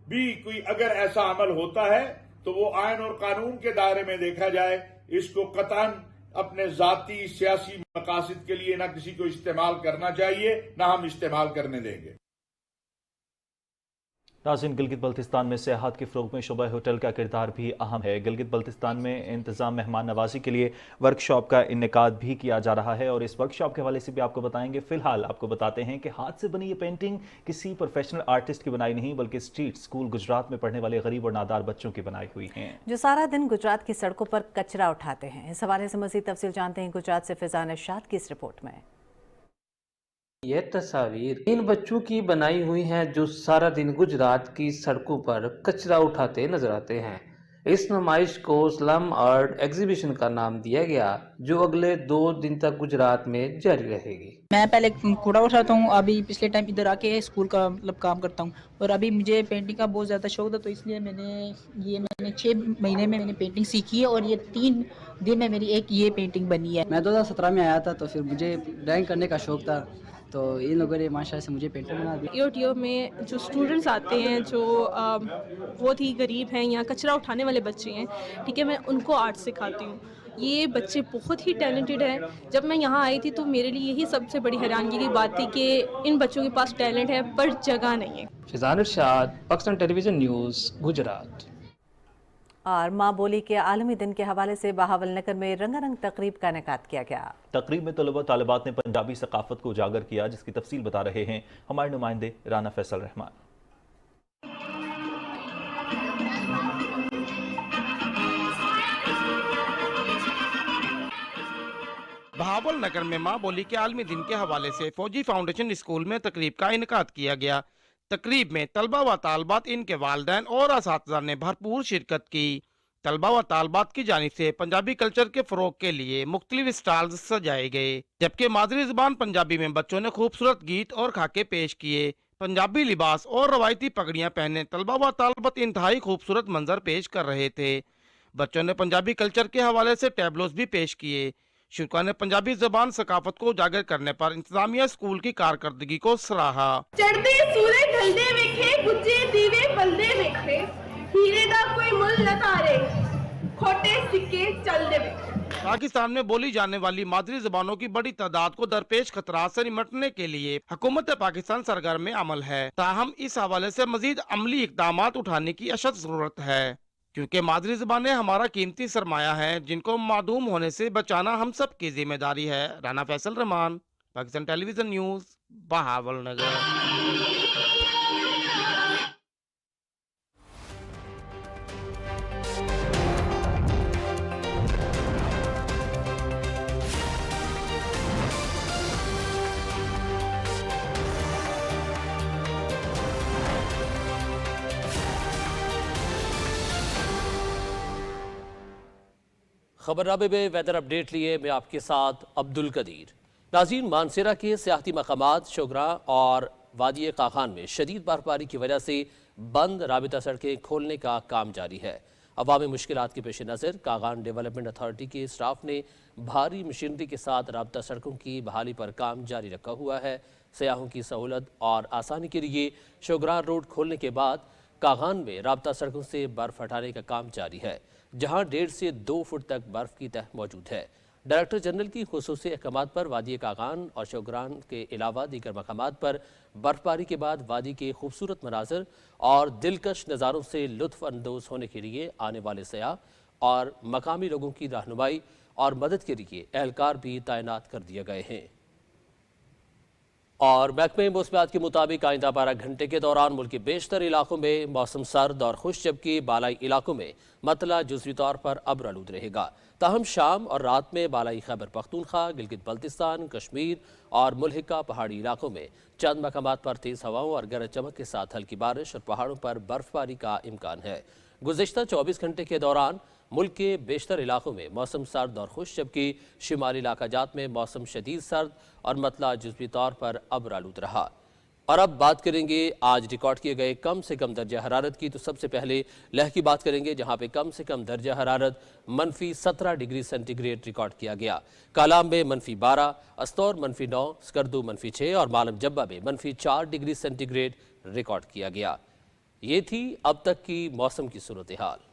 भी कोई अगर ऐसा अमल होता है तो वो आयन और कानून के दायरे में देखा जाए। इसको कतन अपने जाती सियासी मकासद के लिए ना किसी को इस्तेमाल करना चाहिए, ना हम इस्तेमाल करने देंगे। नाज़रीन, गिलगित बल्तिस्तान में सियाहत के फ़रोग़ में शोबा होटल का किरदार भी अहम है। गिलगित बल्तिस्तान में इंतज़ाम मेहमान नवाजी के लिए वर्कशॉप का इनेकाद भी किया जा रहा है और इस वर्कशॉप के हवाले से भी आपको बताएंगे। फ़िलहाल आपको बताते हैं कि हाथ से बनी ये पेंटिंग किसी प्रोफेशनल आर्टिस्ट की बनाई नहीं बल्कि स्ट्रीट स्कूल गुजरात में पढ़ने वाले गरीब और नादार बच्चों की बनाई हुई हैं, जो सारा दिन गुजरात की सड़कों पर कचरा उठाते हैं। इस हवाले से मज़ीद तफसील जानते हैं गुजरात से फ़िज़ान इरशाद की इस रिपोर्ट में। ये तस्वीर इन बच्चों की बनाई हुई हैं जो सारा दिन गुजरात की सड़कों पर कचरा उठाते नजर आते हैं। इस नुमाइश को स्लम आर्ट एग्जीबिशन का नाम दिया गया जो अगले 2 दिन तक गुजरात में जारी रहेगी। मैं पहले कूड़ा उठाता हूँ, अभी पिछले टाइम इधर आके स्कूल का मतलब काम करता हूँ और अभी मुझे पेंटिंग का बहुत ज़्यादा शौक था तो इसलिए मैंने 6 महीने में मैंने पेंटिंग सीखी है और ये 3 दिन में मेरी एक ये पेंटिंग बनी है। मैं 2017 में आया था तो फिर मुझे ड्राइंग करने का शौक था तो इन लोगों ने माशाल्लाह से मुझे पेंटिंग बना दी। ईओटीओ में जो स्टूडेंट्स आते हैं जो बहुत ही गरीब हैं या कचरा उठाने वाले बच्चे हैं, ठीक है, मैं उनको आर्ट सिखाती हूँ। ये बच्चे बहुत ही टैलेंटेड हैं। जब मैं यहाँ आई थी तो मेरे लिए यही सबसे बड़ी हैरानगी की बात थी कि इन बच्चों के पास टैलेंट है पर जगह नहीं है। फ़िज़ान इरशाद, पाकिस्तान टेलीविज़न न्यूज़, गुजरात। और माँ बोली के आलमी दिन के हवाले से बहावल नगर में रंगारंग तकरीब का इनेकाद किया गया। तकरीब में तलबा तालिबात ने पंजाबी सकाफत को उजागर किया जिसकी तफसील बता रहे हैं हमारे नुमाइंदे राना फैसल रहमान। बहावल नगर में माँ बोली के आलमी दिन के हवाले से फौजी फाउंडेशन स्कूल में तकरीब का इनेकाद किया गया। तकरीब में तलबा व तालबात, इनके वालिदैन और असातिज़ा ने भरपूर शिरकत की। तलबा व तालबात की जानिब से पंजाबी कल्चर के फ़रोग़ के लिए मुख्तलिफ स्टॉल्स सजाए गए जबकि मादरी ज़बान पंजाबी में बच्चों ने खूबसूरत गीत और खाके पेश किए। पंजाबी लिबास और रवायती पगड़ियाँ पहने तलबा व तालबात इंतहाई खूबसूरत मंजर पेश कर रहे थे। बच्चों ने पंजाबी कल्चर के हवाले से टैबलोस भी पेश किए। शुरा ने पंजाबी ज़बान सकाफत को उजागर करने पर इंतजामिया स्कूल की कारकर्दगी को सराहा। चढ़ते सूरज ढलदे वेखे, गुज्जे दीवे बलदे वेखे, हीरे दा कोई मुल न तारे, खोटे सिक्के चलदे वेखे। पाकिस्तान में बोली जाने वाली मादरी ज़बानों की बड़ी तादाद को दरपेश खतरात से निपटने के लिए हुकूमत पाकिस्तान सरगर्म अमल है, ताहम इस हवाले से मजीद अमली इक़दामात उठाने की अशद ज़रूरत है क्योंकि मादरी ज़बानें हमारा कीमती सरमाया है जिनको मादूम होने से बचाना हम सब की जिम्मेदारी है। राना फैसल रहमान, पाकिस्तान टेलीविज़न न्यूज़, बहावल नगर। खबरनामे में वेदर अपडेट लिए मैं आपके साथ अब्दुल कदीर। नाज़रीन, मानसेरा के सियाहती मकामात शोगरा और वादी काखान में शदीद बर्फबारी की वजह से बंद राबिता सड़कें खोलने का काम जारी है। अवामी मुश्किलात के पेश नज़र कागान डेवलपमेंट अथॉरिटी के स्टाफ ने भारी मशीनरी के साथ राबिता सड़कों की बहाली पर काम जारी रखा हुआ है। سیاحوں کی سہولت اور آسانی کے لیے شوگران روڈ کھولنے کے بعد کاغان میں رابطہ سڑکوں سے برف ہٹانے کا کام جاری ہے، جہاں 1.5 سے 2 فٹ تک برف کی تہ موجود ہے۔ ڈائریکٹر جنرل کی خصوصی احکامات پر وادی کاغان اور شوگران کے علاوہ دیگر مقامات پر برفباری کے بعد وادی کے خوبصورت مناظر اور دلکش نظاروں سے لطف اندوز ہونے کے لیے آنے والے سیاح اور مقامی لوگوں کی رہنمائی اور مدد کے لیے اہلکار بھی تعینات کر دیے گئے ہیں۔ اور محکمہ موسمیات کے مطابق آئندہ 12 گھنٹے کے دوران ملک کے بیشتر علاقوں میں موسم سرد اور خشک، جبکہ بالائی علاقوں میں مطلع جزوی طور پر ابر آلود رہے گا۔ تاہم شام اور رات میں بالائی خیبر پختونخوا، گلگت بلتستان، کشمیر اور ملحقہ پہاڑی علاقوں میں چند مقامات پر تیز ہواؤں اور گرج چمک کے ساتھ ہلکی بارش اور پہاڑوں پر برف باری کا امکان ہے۔ گزشتہ 24 گھنٹے کے دوران ملک کے بیشتر علاقوں میں موسم سرد اور خشک، جبکہ شمالی علاقہ جات میں موسم شدید سرد اور مطلع جزوی طور پر ابر آلود رہا۔ اور اب بات کریں گے آج ریکارڈ کیے گئے کم سے کم درجہ حرارت کی۔ تو سب سے پہلے لہ کی بات کریں گے، جہاں پہ کم سے کم درجہ حرارت -17 ڈگری سینٹی گریڈ ریکارڈ کیا گیا۔ کالام میں -12، استور -9، سکردو -6 اور مالم جبہ میں -4 ڈگری سینٹی گریڈ ریکارڈ کیا گیا۔ یہ تھی اب تک کی موسم کی صورتحال۔